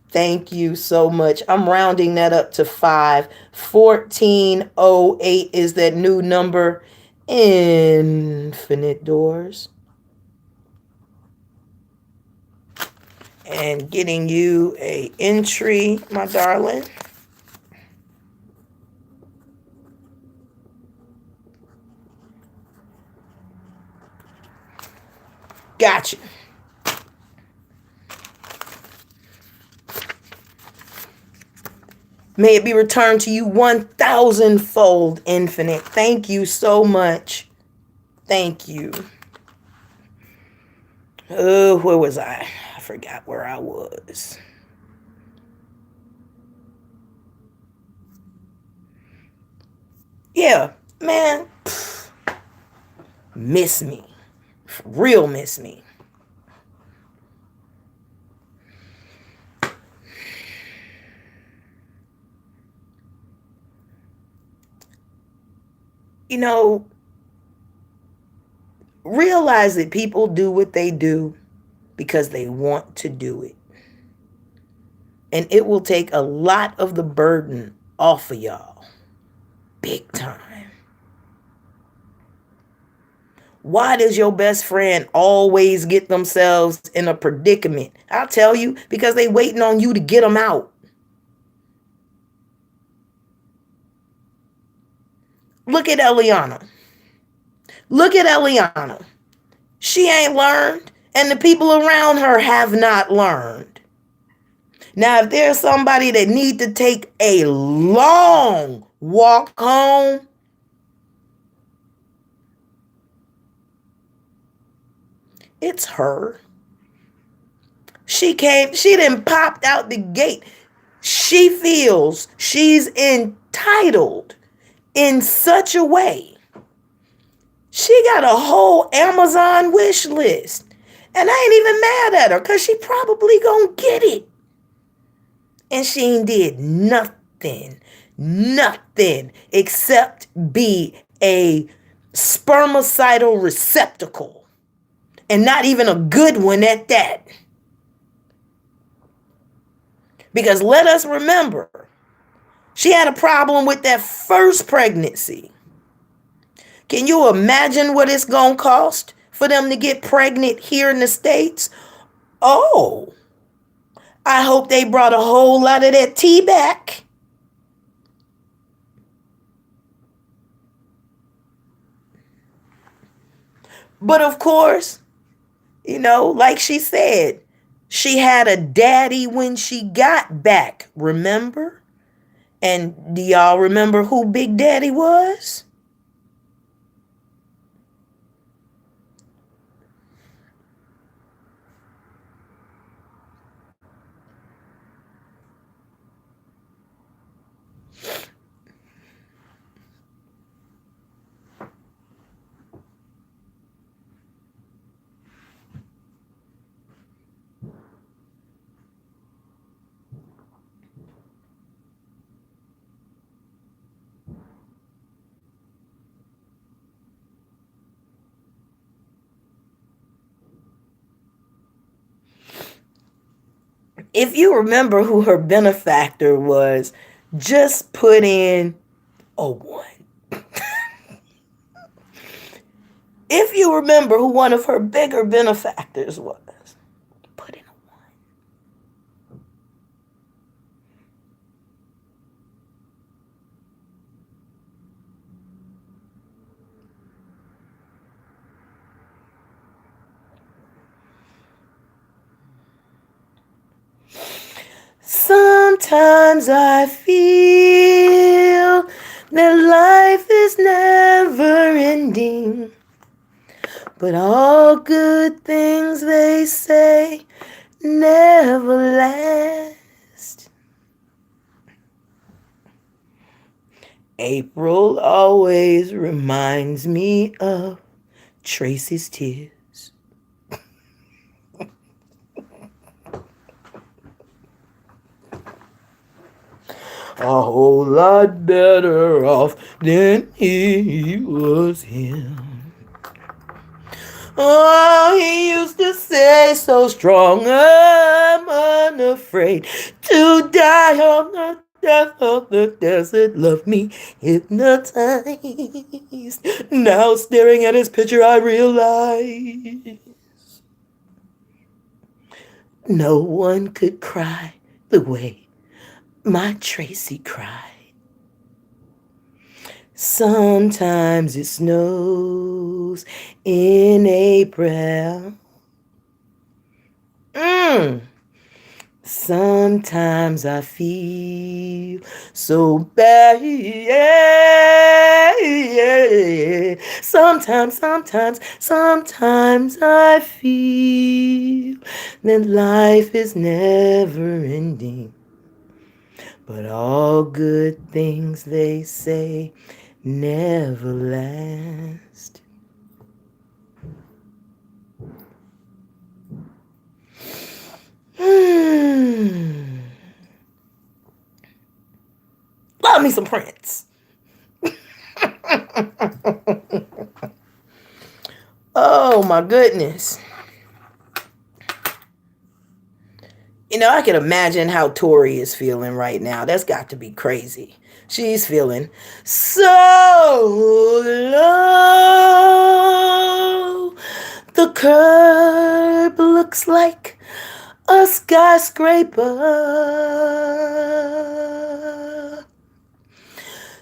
Thank you so much. I'm rounding that up to 5. 1408 is that new number. Infinite Doors. And getting you a entry, my darling. Gotcha. May it be returned to you 1,000-fold, Infinite. Thank you so much. Thank you. Oh, where was I? I forgot where I was. Yeah, man. Miss me. Real miss me. You know, realize that people do what they do because they want to do it. And it will take a lot of the burden off of y'all. Big time. Why does your best friend always get themselves in a predicament? I'll tell you, because they waiting on you to get them out. Look at Eliana. Look at Eliana. She ain't learned, and the people around her have not learned. Now, if there's somebody that need to take a long walk home, it's her. She done popped out the gate. She feels she's entitled in such a way. She got a whole Amazon wish list. And I ain't even mad at her because she probably gonna get it. And she ain't did nothing except be a spermicidal receptacle. And not even a good one at that. Because let us remember, she had a problem with that first pregnancy. Can you imagine what it's going to cost for them to get pregnant here in the States? Oh, I hope they brought a whole lot of that tea back. But of course, you know, like she said, she had a daddy when she got back, remember? And do y'all remember who Big Daddy was? If you remember who her benefactor was, just put in a 1. If you remember who one of her bigger benefactors was, put in a 1. Sometimes I feel that life is never ending, but all good things, they say, never last. April always reminds me of Tracy's tears. A whole lot better off than he was him. Oh, he used to say so strong, I'm unafraid to die on the death of the desert. Love me hypnotized. Now staring at his picture, I realize no one could cry the way my Tracy cried. Sometimes it snows in April. Sometimes I feel so bad. Sometimes I feel that life is never ending. But all good things, they say, never last. Love me some Prince. Oh my goodness. You know, I can imagine how Tori is feeling right now. That's got to be crazy. She's feeling so low. The curb looks like a skyscraper.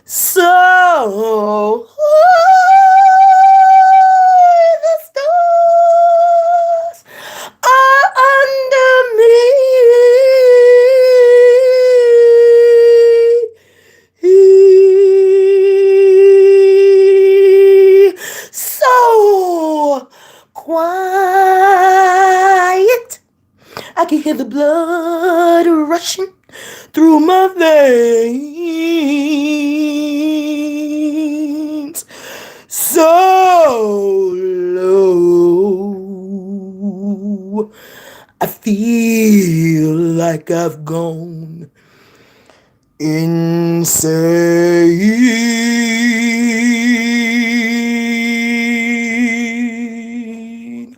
So the stars are under me. So quiet, I can hear the blood rushing through my veins. So low, I feel like I've gone insane.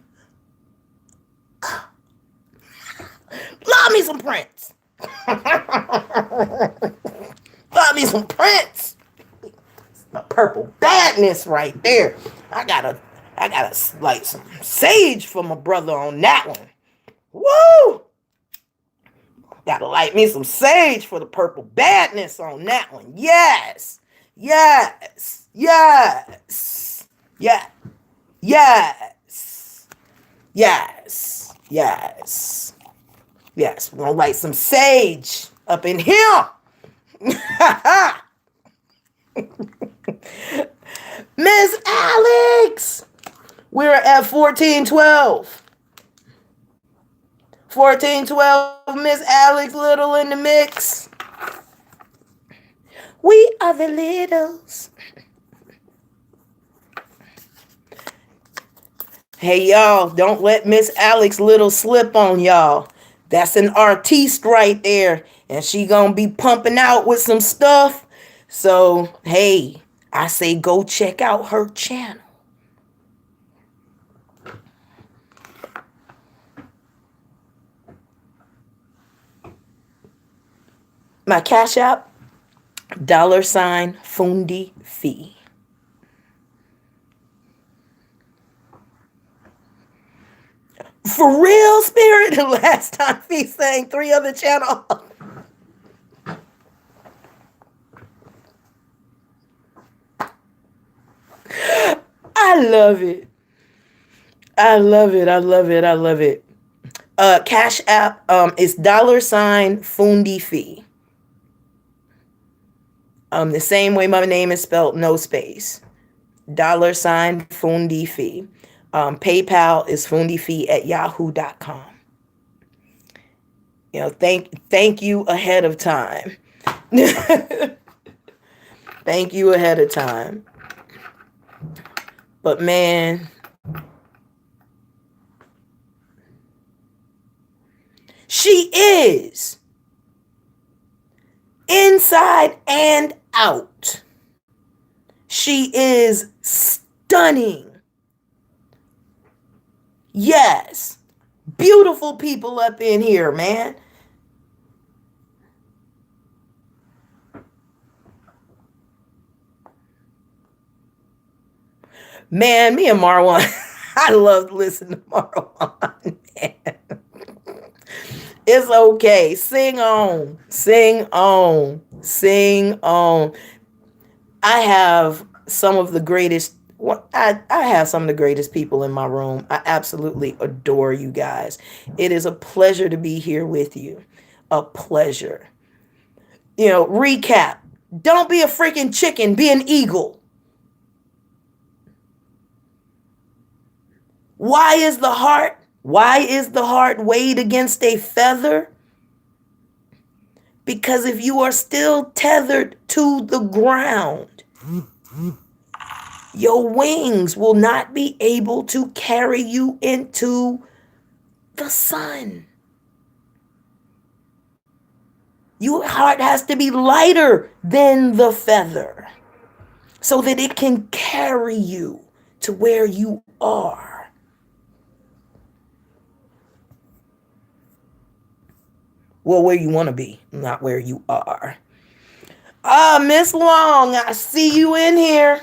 Love me some Prince. Love me some Prince. The purple badness right there. I gotta light some sage for my brother on that one. Woo! Gotta light me some sage for the purple badness on that one. Yes. Yes. Yes. Yeah. Yes. Yes. Yes. Yes. We're gonna light some sage up in here. Miss Alex, we're at 1412. 1412, Miss Alex Little in the mix. We are the Littles. Hey, y'all, don't let Miss Alex Little slip on y'all. That's an artiste right there, and she gonna be pumping out with some stuff. So, hey, I say go check out her channel. My Cash App, $Fundi Fee. For real, Spirit? The last time Fee sang 3 other channels. I love it. I love it. I love it. I love it. Cash App is $Fundi Fee. The same way my name is spelled, no space. $Fundi Fee. PayPal is fundifee@yahoo.com. You know, thank you ahead of time. Thank you ahead of time. But man, she is inside and out. She is stunning. Yes. Beautiful people up in here, man. Man, me and Marwan, I love listening to Marwan, man. It's okay. Sing on. Sing on. Sing on. I have some of the greatest I have some of the greatest people in my room. I absolutely adore you guys. It is a pleasure to be here with you. A pleasure. You know, recap. Don't be a freaking chicken. Be an eagle. Why is the heart weighed against a feather? Because if you are still tethered to the ground, your wings will not be able to carry you into the sun. Your heart has to be lighter than the feather so that it can carry you to where you are. Well, where you want to be, not where you are. Miss Long, I see you in here.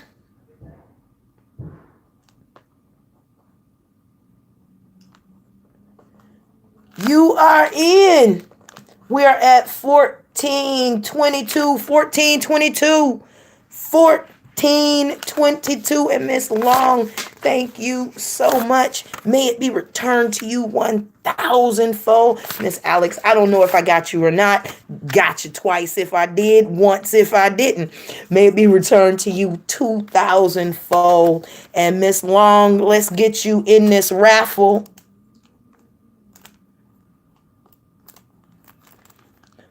You are in. We are at 1422. And Miss Long, thank you so much. May it be returned to you 1,000-fold. Miss Alex, I don't know if I got you or not. Got you twice if I did, once if I didn't. May it be returned to you 2,000-fold. And Miss Long, let's get you in this raffle.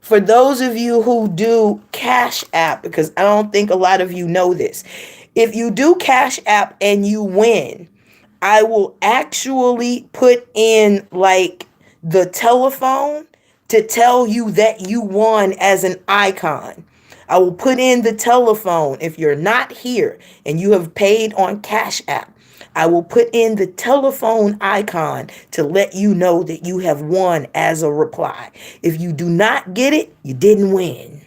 For those of you who do Cash App, because I don't think a lot of you know this, if you do Cash App and you win, I will actually put in like the telephone to tell you that you won as an icon. I will put in the telephone. If you're not here and you have paid on Cash App, I will put in the telephone icon to let you know that you have won as a reply. If you do not get it, you didn't win.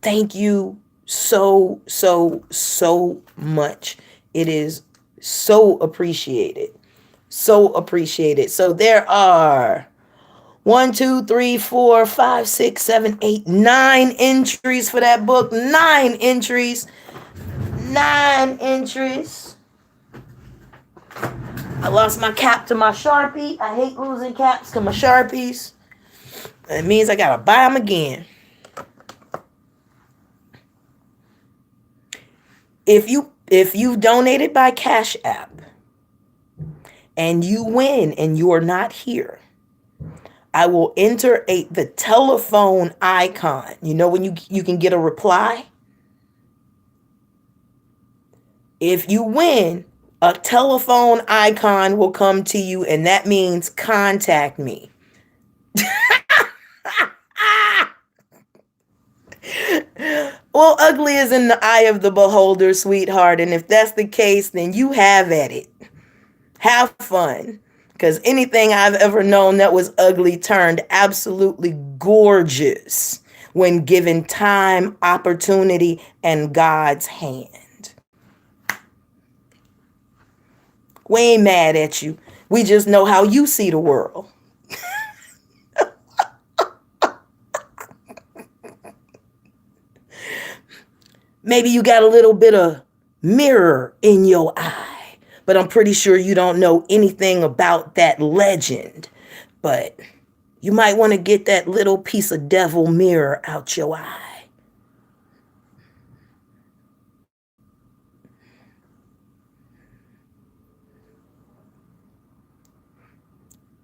Thank you so much. It is so appreciated. So appreciated. So there are 1, 2, 3, 4, 5, 6, 7, 8, 9 entries for that book. 9 entries. 9 entries. I lost my cap to my Sharpie. I hate losing caps to my Sharpies. It means I gotta buy them again. If you donated by Cash App and you win and you are not here, I will enter the telephone icon. You know when you can get a reply? If you win, a telephone icon will come to you, and that means contact me. Well, ugly is in the eye of the beholder, sweetheart. And if that's the case, then you have at it. Have fun. Because anything I've ever known that was ugly turned absolutely gorgeous when given time, opportunity, and God's hand. We ain't mad at you. We just know how you see the world. Maybe you got a little bit of mirror in your eye, but I'm pretty sure you don't know anything about that legend. But you might want to get that little piece of devil mirror out your eye.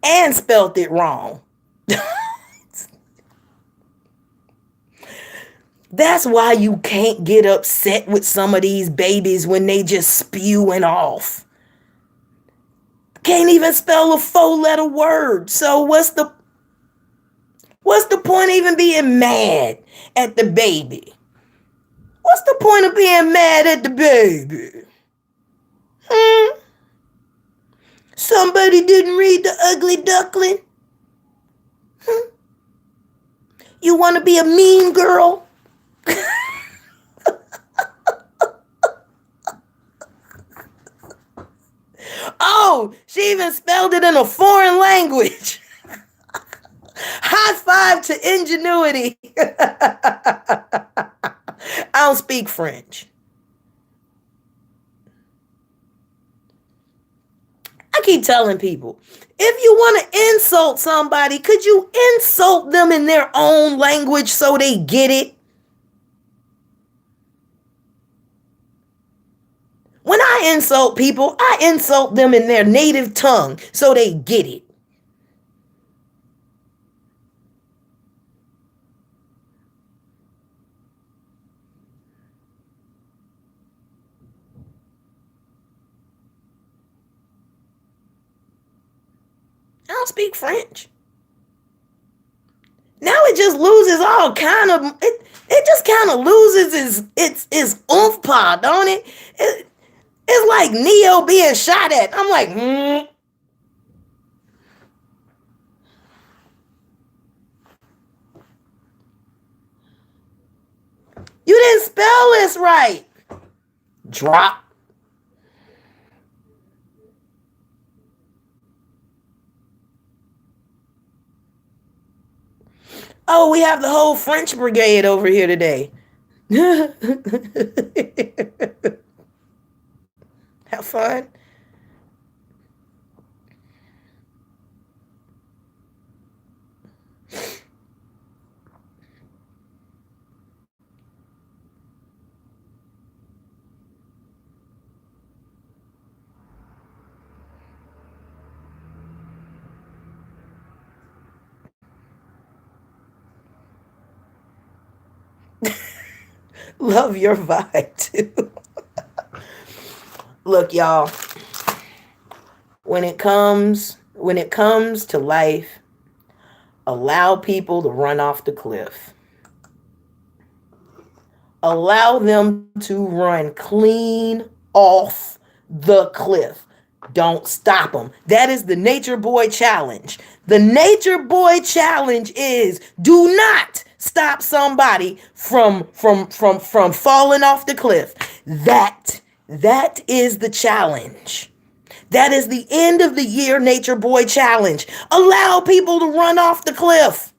And spelt it wrong. That's why you can't get upset with some of these babies when they just spewing off. Can't even spell a 4-letter word. So what's the point of even being mad at the baby? What's the point of being mad at the baby? Somebody didn't read The Ugly Duckling? You want to be a mean girl? Oh, she even spelled it in a foreign language. High five to ingenuity. I don't speak French. I keep telling people, if you want to insult somebody, could you insult them in their own language so they get it? When I insult people, I insult them in their native tongue so they get it. I don't speak French. Now it just loses all kind of it just kind of loses its oomph part, don't it? It's like Neo being shot at. I'm like, You didn't spell this right. Drop. Oh, we have the whole French brigade over here today. Have fun. Love your vibe too. Look, y'all, when it comes to life, allow people to run off the cliff. Allow them to run clean off the cliff. Don't stop them. That is the Nature Boy Challenge. The Nature Boy Challenge is do not stop somebody from falling off the cliff. That is the challenge. That is the end of the year Nature Boy Challenge. Allow people to run off the cliff.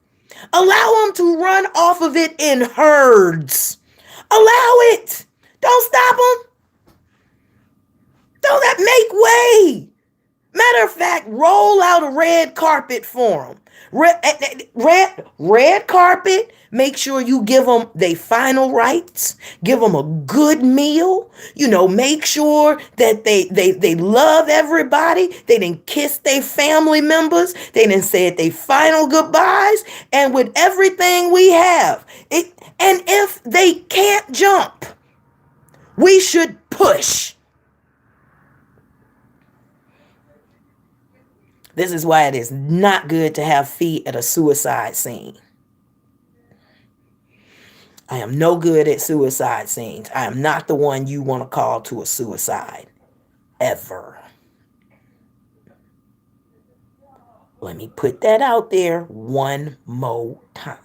Allow them to run off of it in herds. Allow it. Don't stop them. Don't that make way. Matter of fact, roll out a red carpet for them. Red carpet. Make sure you give them their final rites. Give them a good meal. Make sure that they love everybody. They didn't kiss their family members. They didn't say their final goodbyes. And with everything we have, and if they can't jump, we should push. This is why it is not good to have feet at a suicide scene. I am no good at suicide scenes. I am not the one you want to call to a suicide. Ever. Let me put that out there one more time.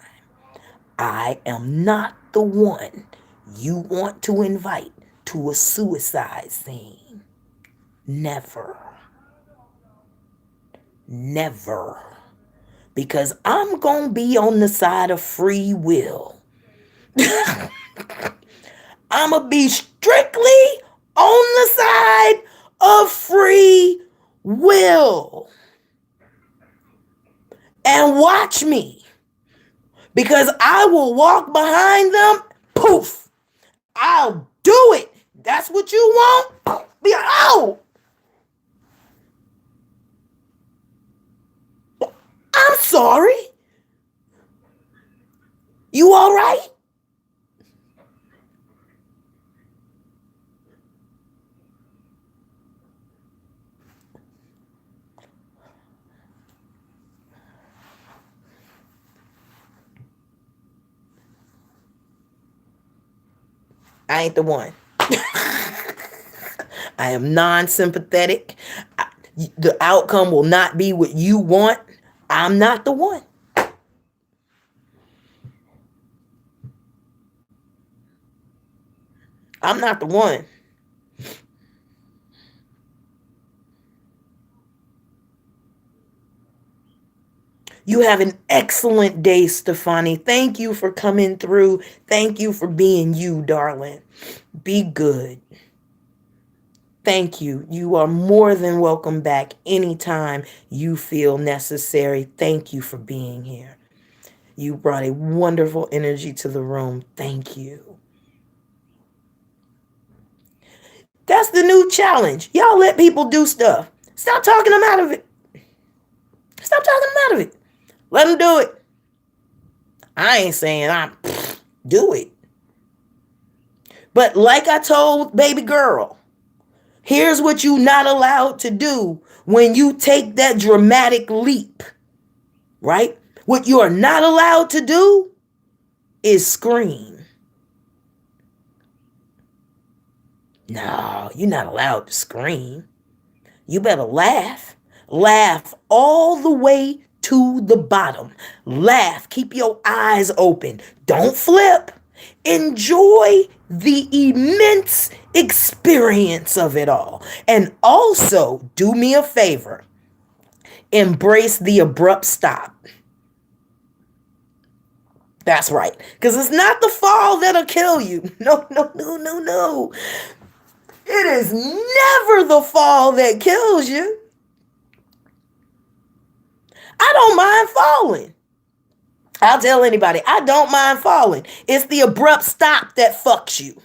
I am not the one you want to invite to a suicide scene. Never. Never. Because I'm going to be on the side of free will. I'm going to be strictly on the side of free will. And watch me. Because I will walk behind them. Poof. I'll do it. That's what you want? Be like, oh. I'm sorry. You all right? I ain't the one. I am non-sympathetic. The outcome will not be what you want. I'm not the one. I'm not the one. You have an excellent day, Stefani. Thank you for coming through. Thank you for being you, darling. Be good. Thank you. You are more than welcome back anytime you feel necessary. Thank you for being here. You brought a wonderful energy to the room. Thank you. That's the new challenge. Y'all let people do stuff. Stop talking them out of it. Stop talking them out of it. Let them do it. I ain't saying do it. But like I told baby girl, here's what you not allowed to do when you take that dramatic leap, right? What you are not allowed to do is scream. No, you're not allowed to scream. You better laugh. Laugh all the way to the bottom. Laugh. Keep your eyes open. Don't flip. Enjoy the immense experience of it all. And also, do me a favor. Embrace the abrupt stop. That's right. Because it's not the fall that'll kill you. No. It is never the fall that kills you. I don't mind falling. I'll tell anybody, I don't mind falling. It's the abrupt stop that fucks you.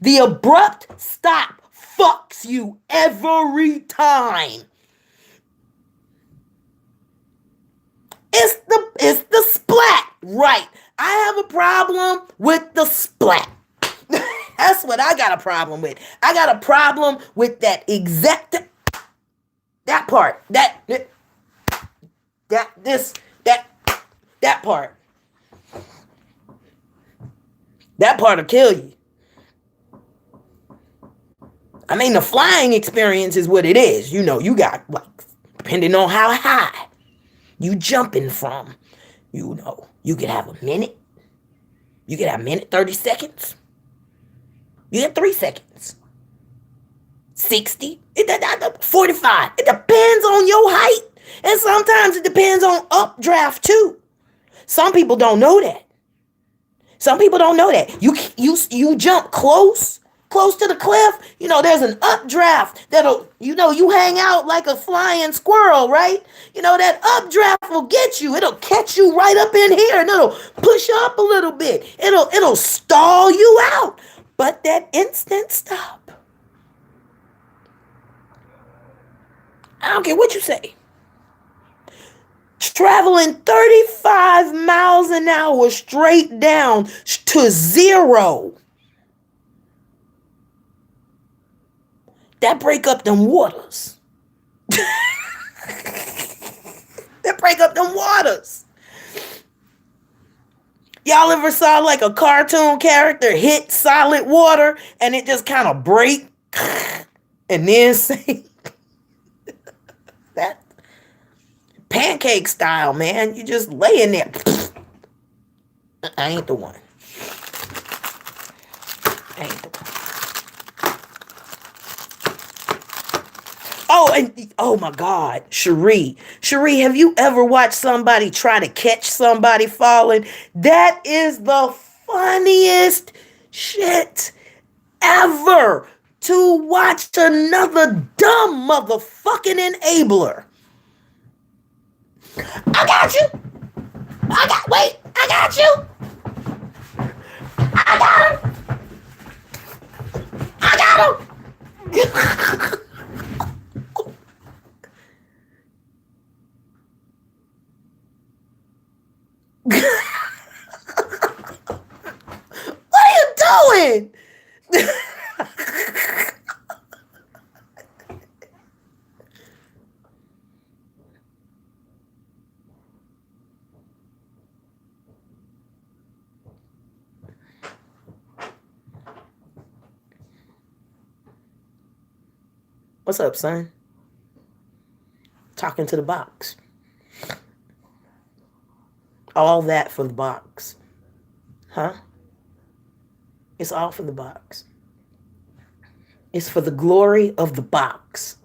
The abrupt stop fucks you every time. It's the splat, right? I have a problem with the splat. That's what I got a problem with. I got a problem with that part. That part. That part'll kill you. I mean, the flying experience is what it is. You know, you got, like, depending on how high you jumping from, you know, you could have a minute. You could have a minute, 30 seconds. You have 3 seconds. 60, 45. It depends on your height. And sometimes it depends on updraft too. Some people don't know that. You jump close to the cliff. You know, there's an updraft that'll, you know, you hang out like a flying squirrel, right? You know, that updraft will get you. It'll catch you right up in here and it'll push up a little bit. It'll stall you out. But that instant stop, I don't care what you say. Traveling 35 miles an hour straight down to zero. That break up them waters. Y'all ever saw like a cartoon character hit solid water and it just kind of break and then sink? That pancake style, man. You just lay in there. I ain't the one. I ain't the one. Oh, and oh my God, Cherie. Cherie, have you ever watched somebody try to catch somebody falling? That is the funniest shit ever, to watch another dumb motherfucking enabler. I got you. I got you. I got him. I got him. What are you doing? What's up, son? Talking to the box. All that for the box. Huh? It's all for the box. It's for the glory of the box.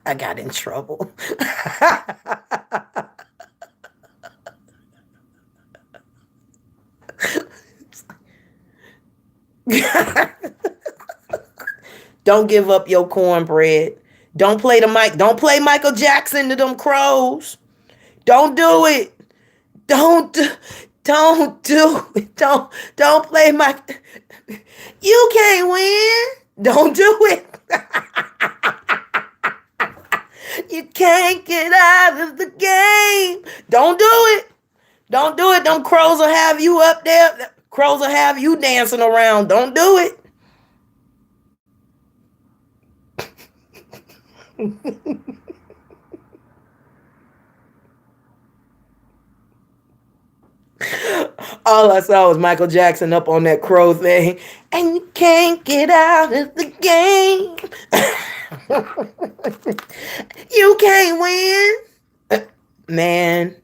I got in trouble. Don't give up your cornbread. Don't play the mic. Don't play Michael Jackson to them crows. Don't do it. Don't do it. Don't play my. You can't win. Don't do it. You can't get out of the game. Don't do it. Don't do it. Them crows will have you up there. Crows will have you dancing around. Don't do it. All I saw was Michael Jackson up on that crow thing. And you can't get out of the game. You can't win. Man.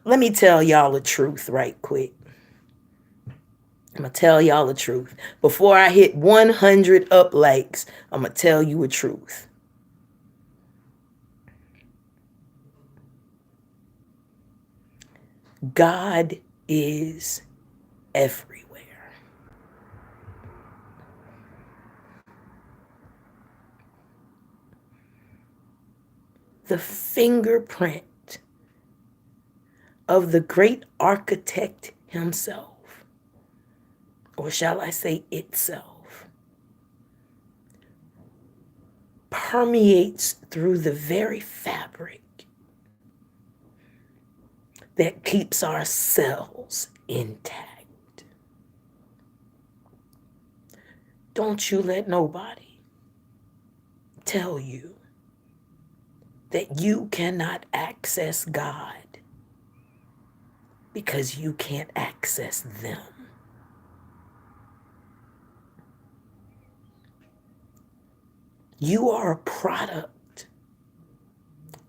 Let me tell y'all the truth right quick. I'm going to tell y'all the truth. Before I hit 100 up likes, I'm going to tell you a truth. God is everywhere. The fingerprint of the great architect himself, or shall I say itself, permeates through the very fabric that keeps our cells intact. Don't you let nobody tell you that you cannot access God because you can't access them. You are a product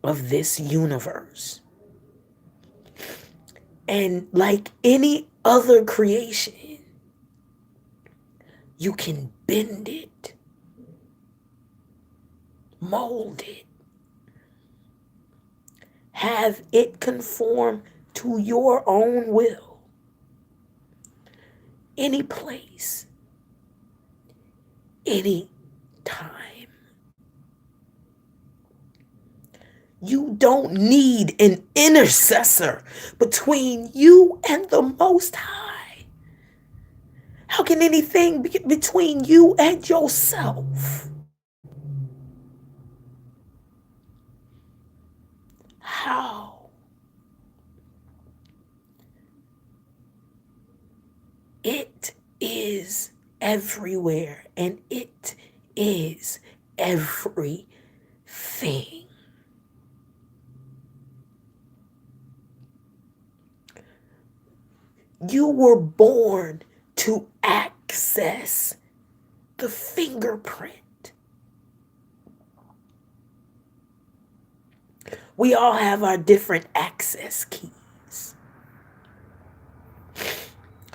of this universe. And like any other creation, you can bend it, mold it, have it conform to your own will. Any place, any time. You don't need an intercessor between you and the Most High. How can anything be between you and yourself? How? is everywhere, and it is everything. You were born to access the fingerprint. We all have our different access keys.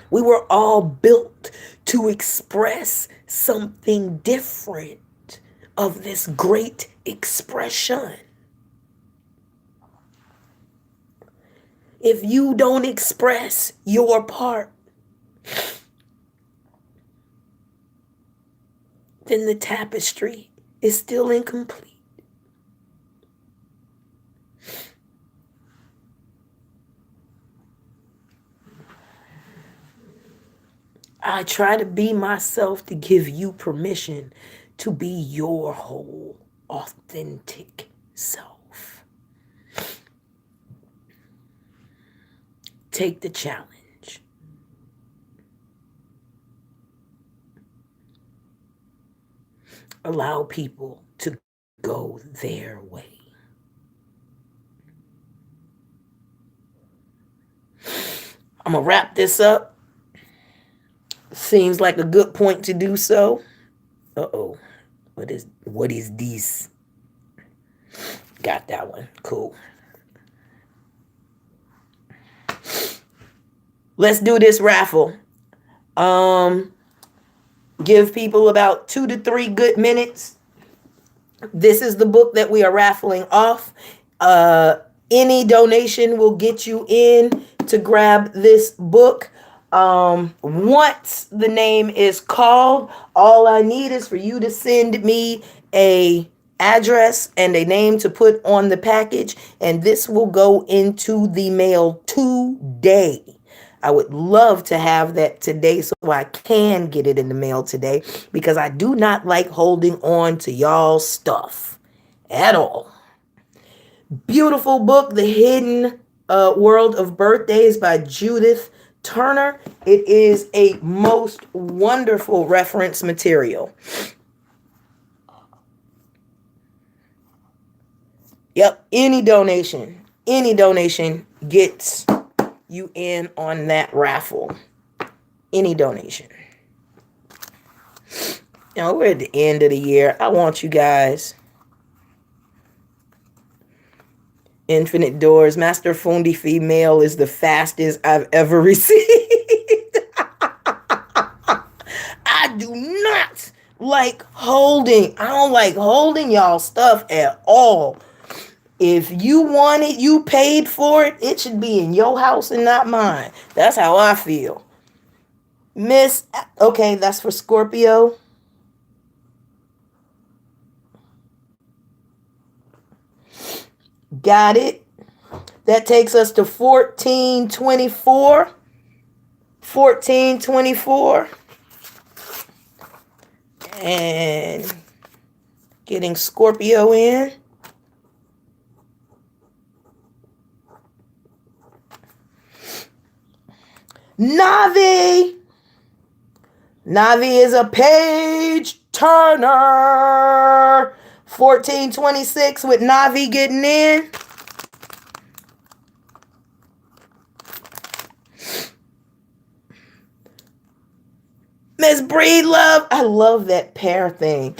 We were all built to express something different of this great expression. If you don't express your part, then the tapestry is still incomplete. I try to be myself to give you permission to be your whole, authentic self. Take the challenge. Allow people to go their way. I'm going to wrap this up. Seems like a good point to do so. Uh-oh. What is this? Got that one. Cool. Let's do this raffle. Give people about 2 to 3 good minutes. This is the book that we are raffling off. Any donation will get you in to grab this book. Once the name is called, all I need is for you to send me a address and a name to put on the package, and this will go into the mail today. I would love to have that today so I can get it in the mail today, because I do not like holding on to y'all's stuff at all. Beautiful book, The Hidden World of Birthdays by Judith Turner. It is a most wonderful reference material. Yep, any donation gets you in on that raffle. Any donation. Now we're at the end of the year. I want you guys. Infinite Doors, Master Fundi Female is the fastest I've ever received. I do not like holding. I don't like holding y'all stuff at all. If you want it, you paid for it. It should be in your house and not mine. That's how I feel. Miss, okay, that's for Scorpio. Got it. That takes us to 1424. 1424. And getting Scorpio in. Navi. Navi is a page turner. 1426 with Navi getting in. Miss Breedlove, I love that pear thing.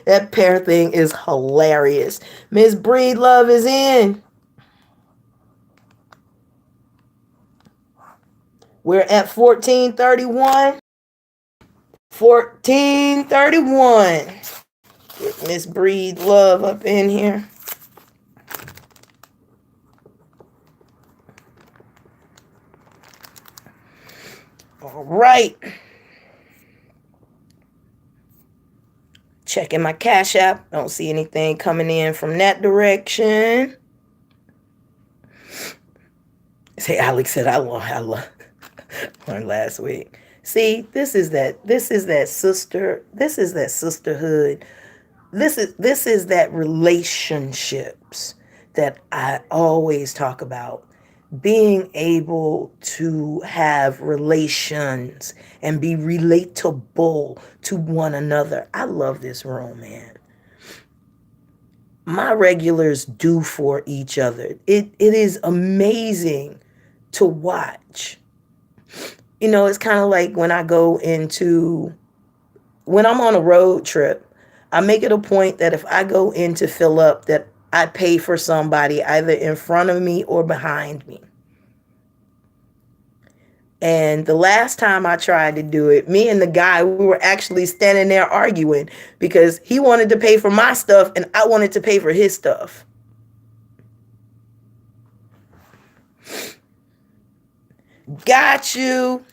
That pear thing is hilarious. Miss Breedlove is in. We're at 1431. 1431. Get Miss Breedlove up in here. All right. Checking my Cash App. Don't see anything coming in from that direction. Say, Alex said, I learned last week. See, this is that sisterhood. This is that relationships that I always talk about. being able to have relations and be relatable to one another. I love this room, man. My regulars do for each other. It is amazing to watch. You know, it's kind of like when I'm on a road trip, I make it a point that if I go in to fill up, that I pay for somebody either in front of me or behind me. And the last time I tried to do it, me and the guy, we were actually standing there arguing because he wanted to pay for my stuff and I wanted to pay for his stuff. Got you.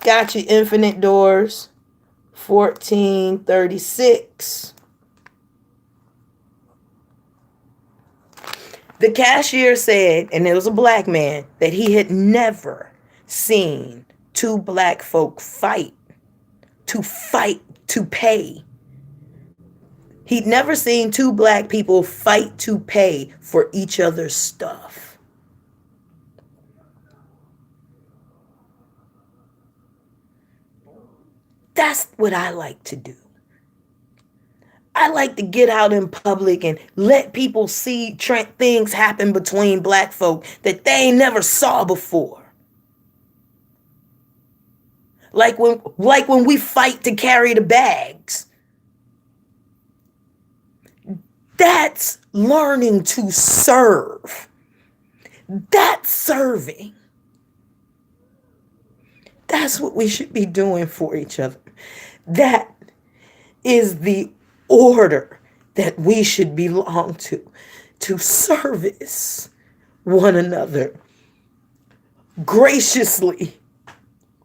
Got you, Infinite Doors. 1436. The cashier said, and it was a black man, that he had never seen two black folk fight to pay. He'd never seen two black people fight to pay for each other's stuff. That's what I like to do. I like to get out in public and let people see things happen between black folk that they ain't never saw before. Like when we fight to carry the bags. That's learning to serve. That's serving. That's what we should be doing for each other. That is the order that we should belong to service one another graciously,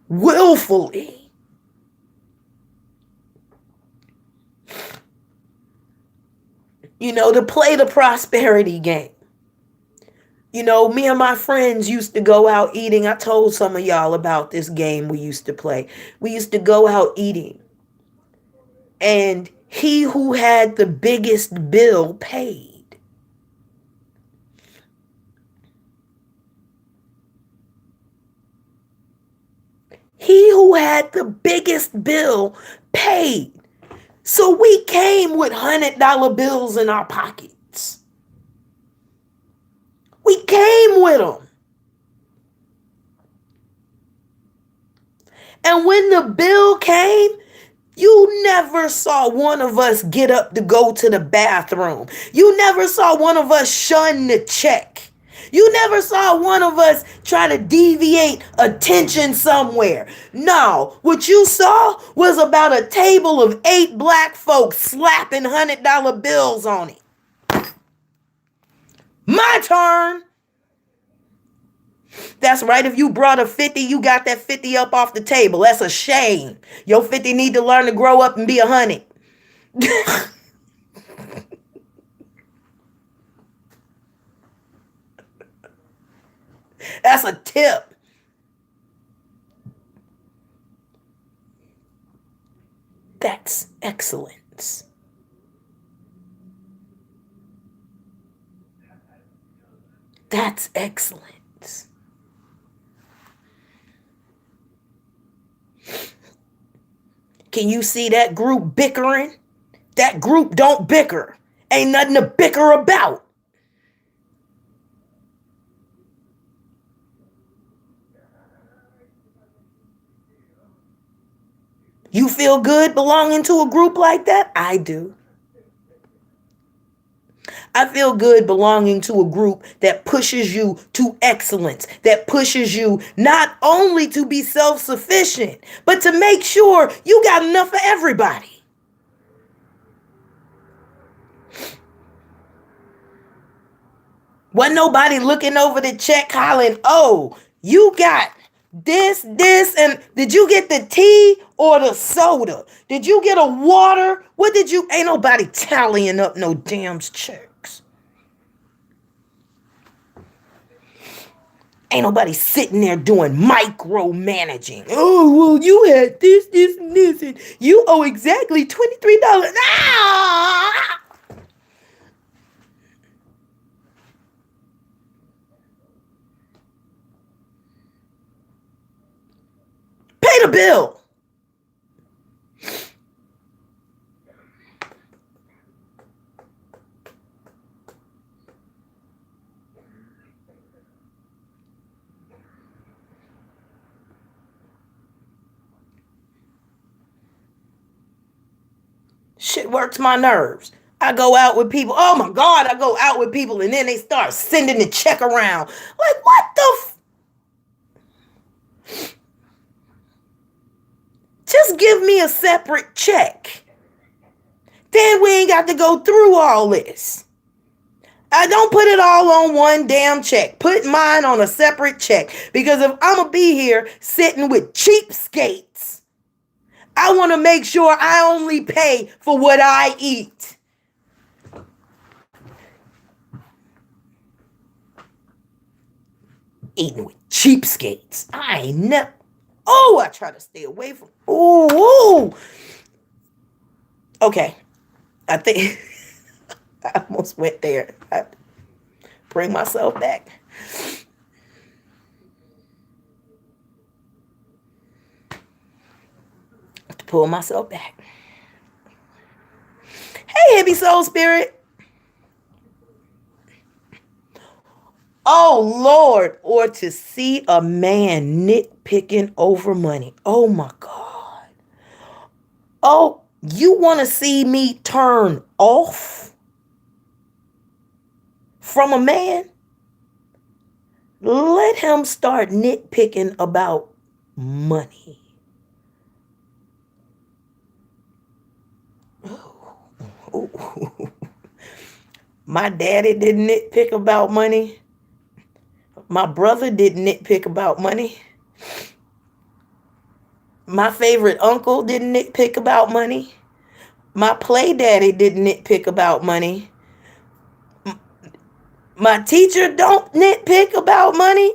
willfully. You know, to play the prosperity game. You know, me and my friends used to go out eating. I told some of y'all about this game we used to play. We used to go out eating. And he who had the biggest bill paid. He who had the biggest bill paid. So we came with $100 bills in our pockets. We came with them. And when the bill came, you never saw one of us get up to go to the bathroom. You never saw one of us shun the check. You never saw one of us try to deviate attention somewhere. No, what you saw was about a table of 8 black folks slapping $100 bills on it. My turn. That's right. If you brought a 50, you got that 50 up off the table. That's a shame. Your 50 need to learn to grow up and be 100. That's a tip. That's excellence. That's excellence. Can you see that group bickering? That group don't bicker. Ain't nothing to bicker about. You feel good belonging to a group like that? I do. I feel good belonging to a group that pushes you to excellence, that pushes you not only to be self-sufficient, but to make sure you got enough for everybody. Wasn't nobody looking over the check hollering, oh, you got this, and did you get the tea or the soda? Did you get a water? What did you? Ain't nobody tallying up no damn checks. Ain't nobody sitting there doing micromanaging. Oh, well, you had this, and this, and you owe exactly $23. Ah! Pay the bill. Shit works my nerves. I go out with people. Oh my God, I go out with people and then they start sending the check around. Like, what the Just give me a separate check. Then we ain't got to go through all this. I don't put it all on one damn check. Put mine on a separate check. Because if I'm going to be here sitting with cheapskates, I want to make sure I only pay for what I eat. Eating with cheapskates. I ain't never. Oh, I try to stay away from. Ooh. Okay. I think I almost went there. I bring myself back. To pull myself back. Hey, heavy soul spirit. Oh, Lord, or to see a man nitpicking over money. Oh, my God. Oh, you want to see me turn off from a man? Let him start nitpicking about money. Ooh. My daddy didn't nitpick about money. My brother didn't nitpick about money. My favorite uncle didn't nitpick about money. My play daddy didn't nitpick about money. My teacher don't nitpick about money.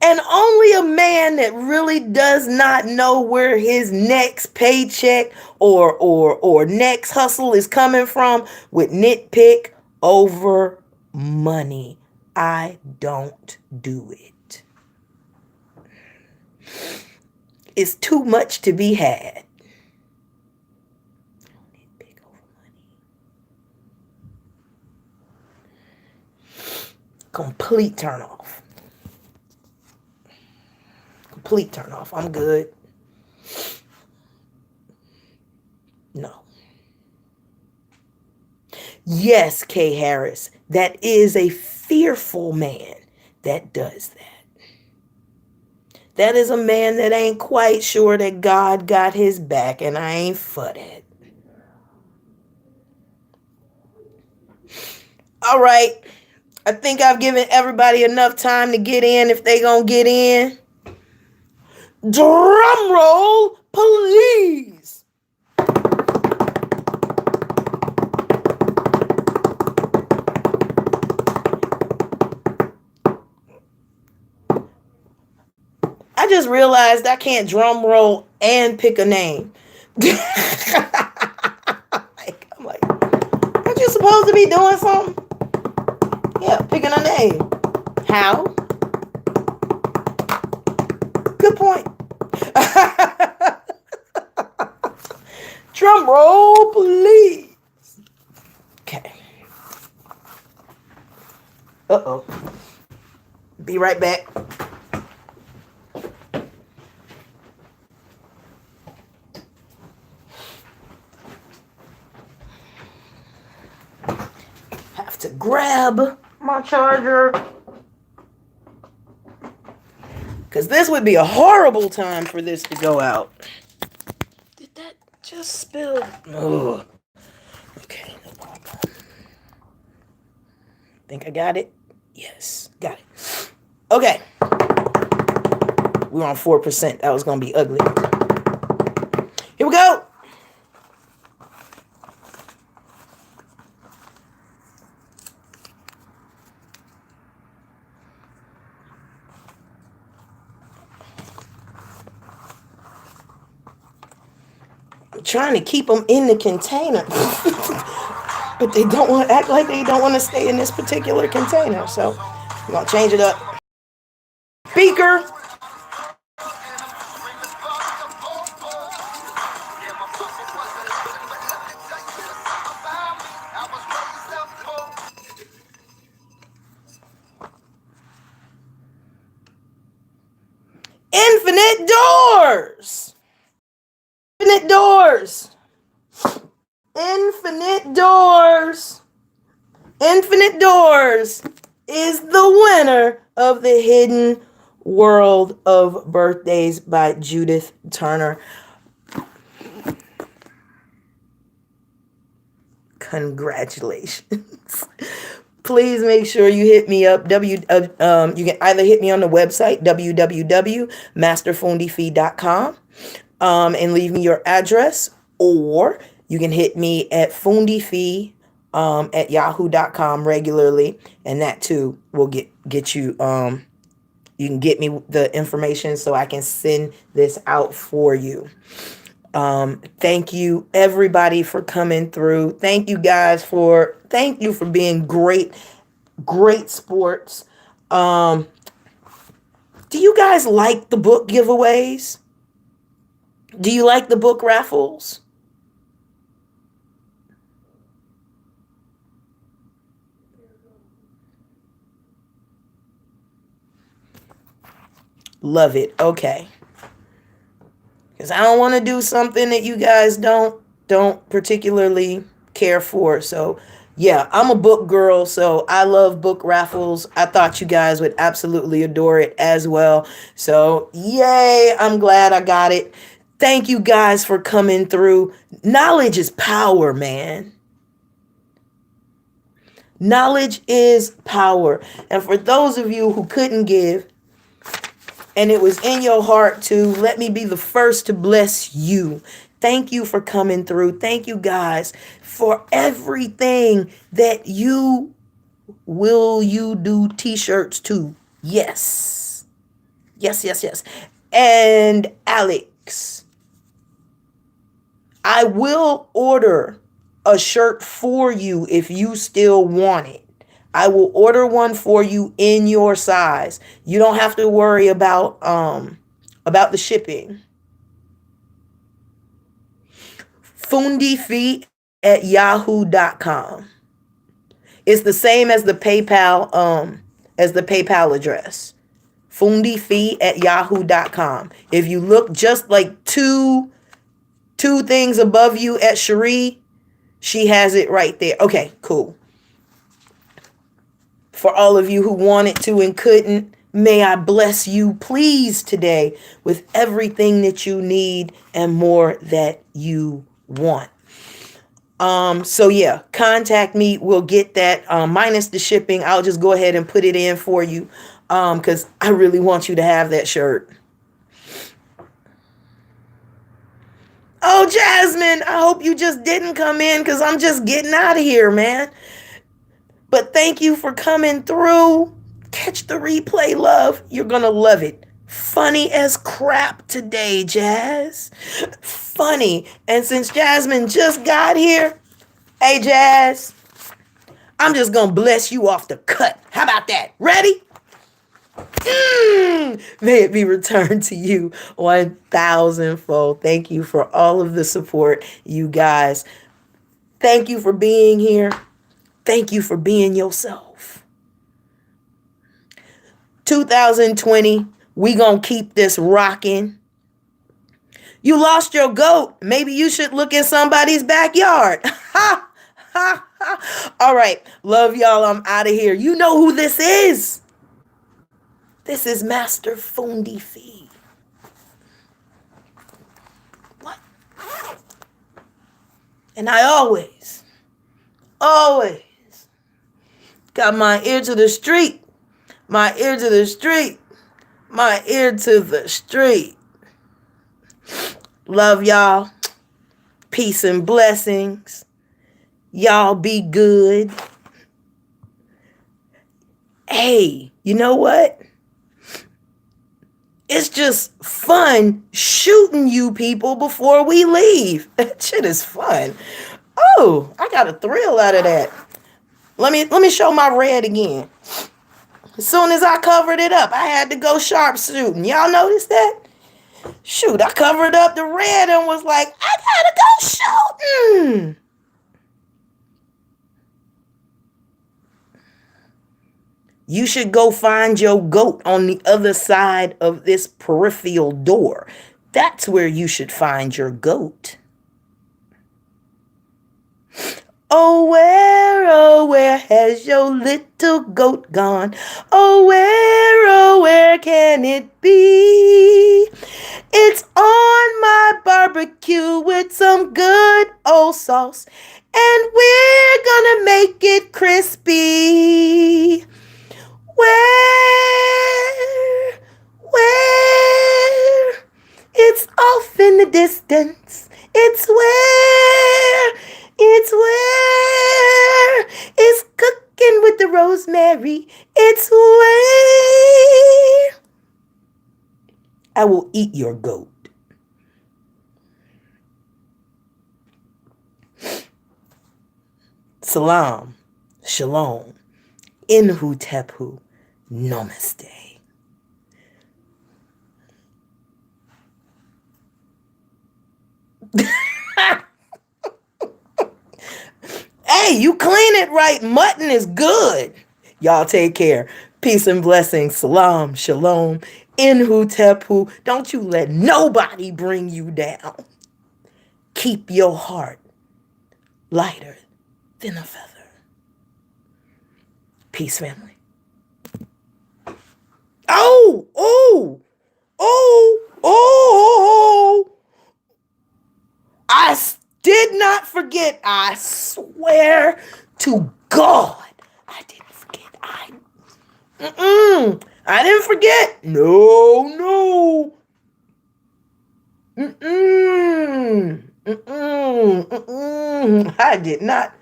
And only a man that really does not know where his next paycheck or next hustle is coming from would nitpick over money. I don't do it. It's too much to be had. Nitpick over money. Complete turn off. Complete turn off. I'm good. No. Yes, Kay Harris, that is a fearful man that does that. That is a man that ain't quite sure that God got his back, and I ain't for that. All right. I think I've given everybody enough time to get in if they gonna get in. Drum roll, please. I just realized I can't drum roll and pick a name. I'm like, aren't you supposed to be doing something? Yeah, picking a name. How? Good point. Drum roll, please. Okay. Uh-oh. Be right back. Have to grab my charger. Because this would be a horrible time for this to go out. Did that just spill? Ugh. Okay, no problem. Think I got it? Yes, got it. Okay. We're on 4%. That was going to be ugly. Here we go. Trying to keep them in the container, but they don't want to act like they don't want to stay in this particular container. So I'm gonna change it up. Speaker, Infinite doors. Infinite doors. Infinite doors. Infinite Doors is the winner of the Hidden World of Birthdays by Judith Turner. Congratulations. Please make sure you hit me up. You can either hit me on the website, www.masterfundifee.com, and leave me your address, or you can hit me at fundifee at yahoo.com regularly, and that too will get you you can get me the information so I can send this out for you. Thank you everybody for coming through. Thank you for being great sports. Do you guys like the book giveaways? Do you like the book raffles? Love it. Okay. Because I don't want to do something that you guys don't particularly care for. So yeah, I'm a book girl, so I love book raffles. I thought you guys would absolutely adore it as well. So yay, I'm glad I got it. Thank you guys for coming through. Knowledge is power, man. Knowledge is power. And for those of you who couldn't give, and it was in your heart to let me be the first to bless you. Thank you for coming through. Thank you guys for everything that you do t-shirts too. Yes. Yes. And Alex, I will order a shirt for you if you still want it. I will order one for you in your size. You don't have to worry about the shipping. Fundifee at yahoo.com. It's the same as the PayPal address. Fundifee at yahoo.com. If you look just like two things above you at Cherie, she has it right there. Okay, cool. For all of you who wanted to and couldn't, may I bless you, please, today with everything that you need and more that you want. So yeah, contact me. We'll get that minus the shipping. I'll just go ahead and put it in for you because I really want you to have that shirt. Oh, Jasmine, I hope you just didn't come in because I'm just getting out of here, man. But thank you for coming through. Catch the replay, love. You're going to love it. Funny as crap today, Jazz. Funny. And since Jasmine just got here, hey, Jazz, I'm just going to bless you off the cut. How about that? Ready? May it be returned to you 1,000-fold. Thank you for all of the support, you guys. Thank you for being here. Thank you for being yourself. 2020, we gonna keep this rocking. You lost your goat. Maybe you should look in somebody's backyard. Ha, ha, ha. All right. Love y'all. I'm out of here. You know who this is. This is Master Fundifee. What? And I always got my ear to the street. My ear to the street. My ear to the street. Love y'all. Peace and blessings. Y'all be good. Hey, you know what? It's just fun shooting you people before we leave. That shit is fun. Oh, I got a thrill out of that. Let me show my red again. As soon as I covered it up, I had to go sharpshooting. Y'all notice that? Shoot, I covered up the red and was like, I gotta go shooting. You should go find your goat on the other side of this peripheral door. That's where you should find your goat. Oh, where has your little goat gone? Oh, where can it be? It's on my barbecue with some good old sauce, and we're gonna make it crispy. Where? It's off in the distance. It's cooking with the rosemary. It's where I will eat your goat. Salam, shalom, Inhu namaste. Hey, you clean it right. Mutton is good. Y'all take care. Peace and blessings. Salam, shalom, Inhu. Don't you let nobody bring you down. Keep your heart lighter than a feather. Peace, family. Oh. I did not forget. I swear to God, I didn't forget. I didn't forget. No. I did not.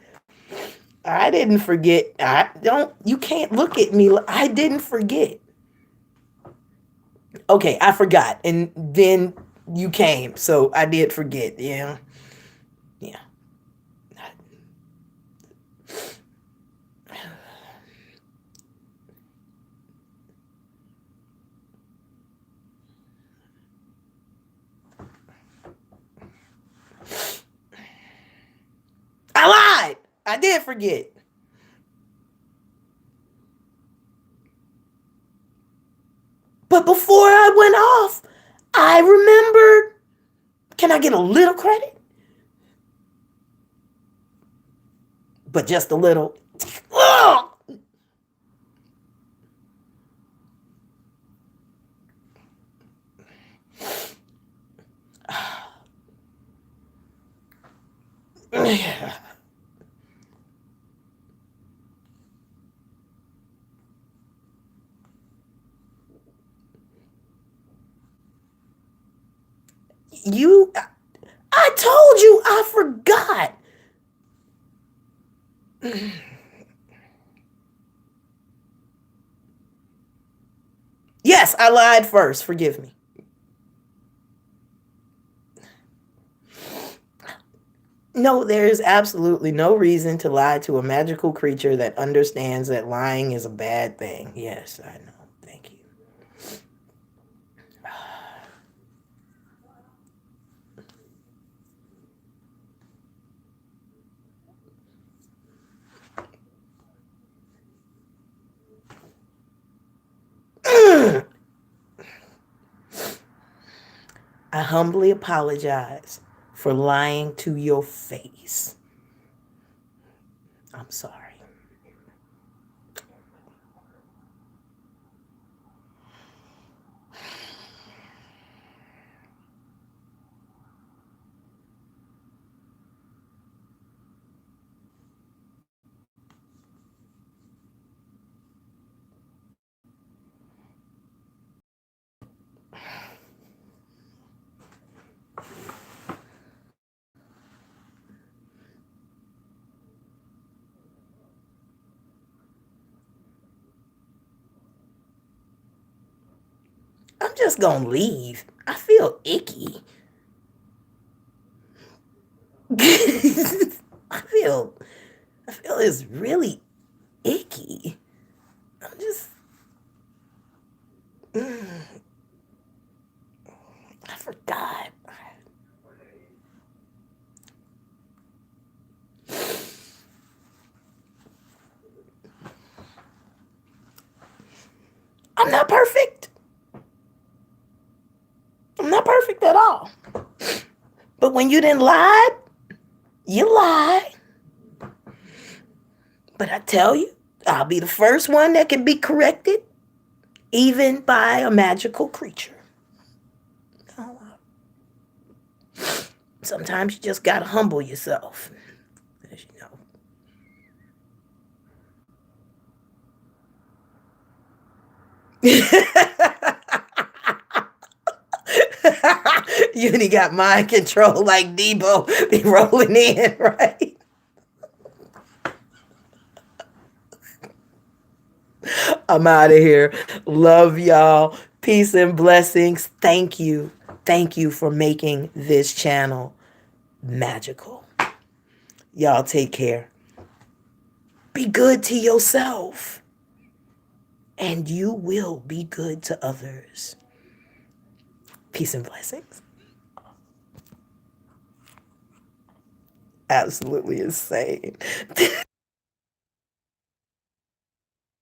I didn't forget. You can't look at me. I didn't forget. Okay, I forgot. And then you came. So I did forget. Yeah. I lied. I did forget. But before I went off, I remembered. Can I get a little credit? But just a little. Ugh! I told you I forgot. Yes, I lied first. Forgive me. No, there is absolutely no reason to lie to a magical creature that understands that lying is a bad thing. Yes, I know. Thank you. I humbly apologize for lying to your face. I'm sorry. I'm just gonna leave. I feel icky. I feel it's really icky. I'm just I forgot. I'm not perfect. I'm not perfect at all. But when you didn't lie, you lie. But I tell you, I'll be the first one that can be corrected, even by a magical creature. Sometimes you just gotta humble yourself, as you know. Uni got mind control like Debo be rolling in, right? I'm out of here. Love y'all. Peace and blessings. Thank you. Thank you for making this channel magical. Y'all take care. Be good to yourself, and you will be good to others. Peace and blessings. Absolutely insane.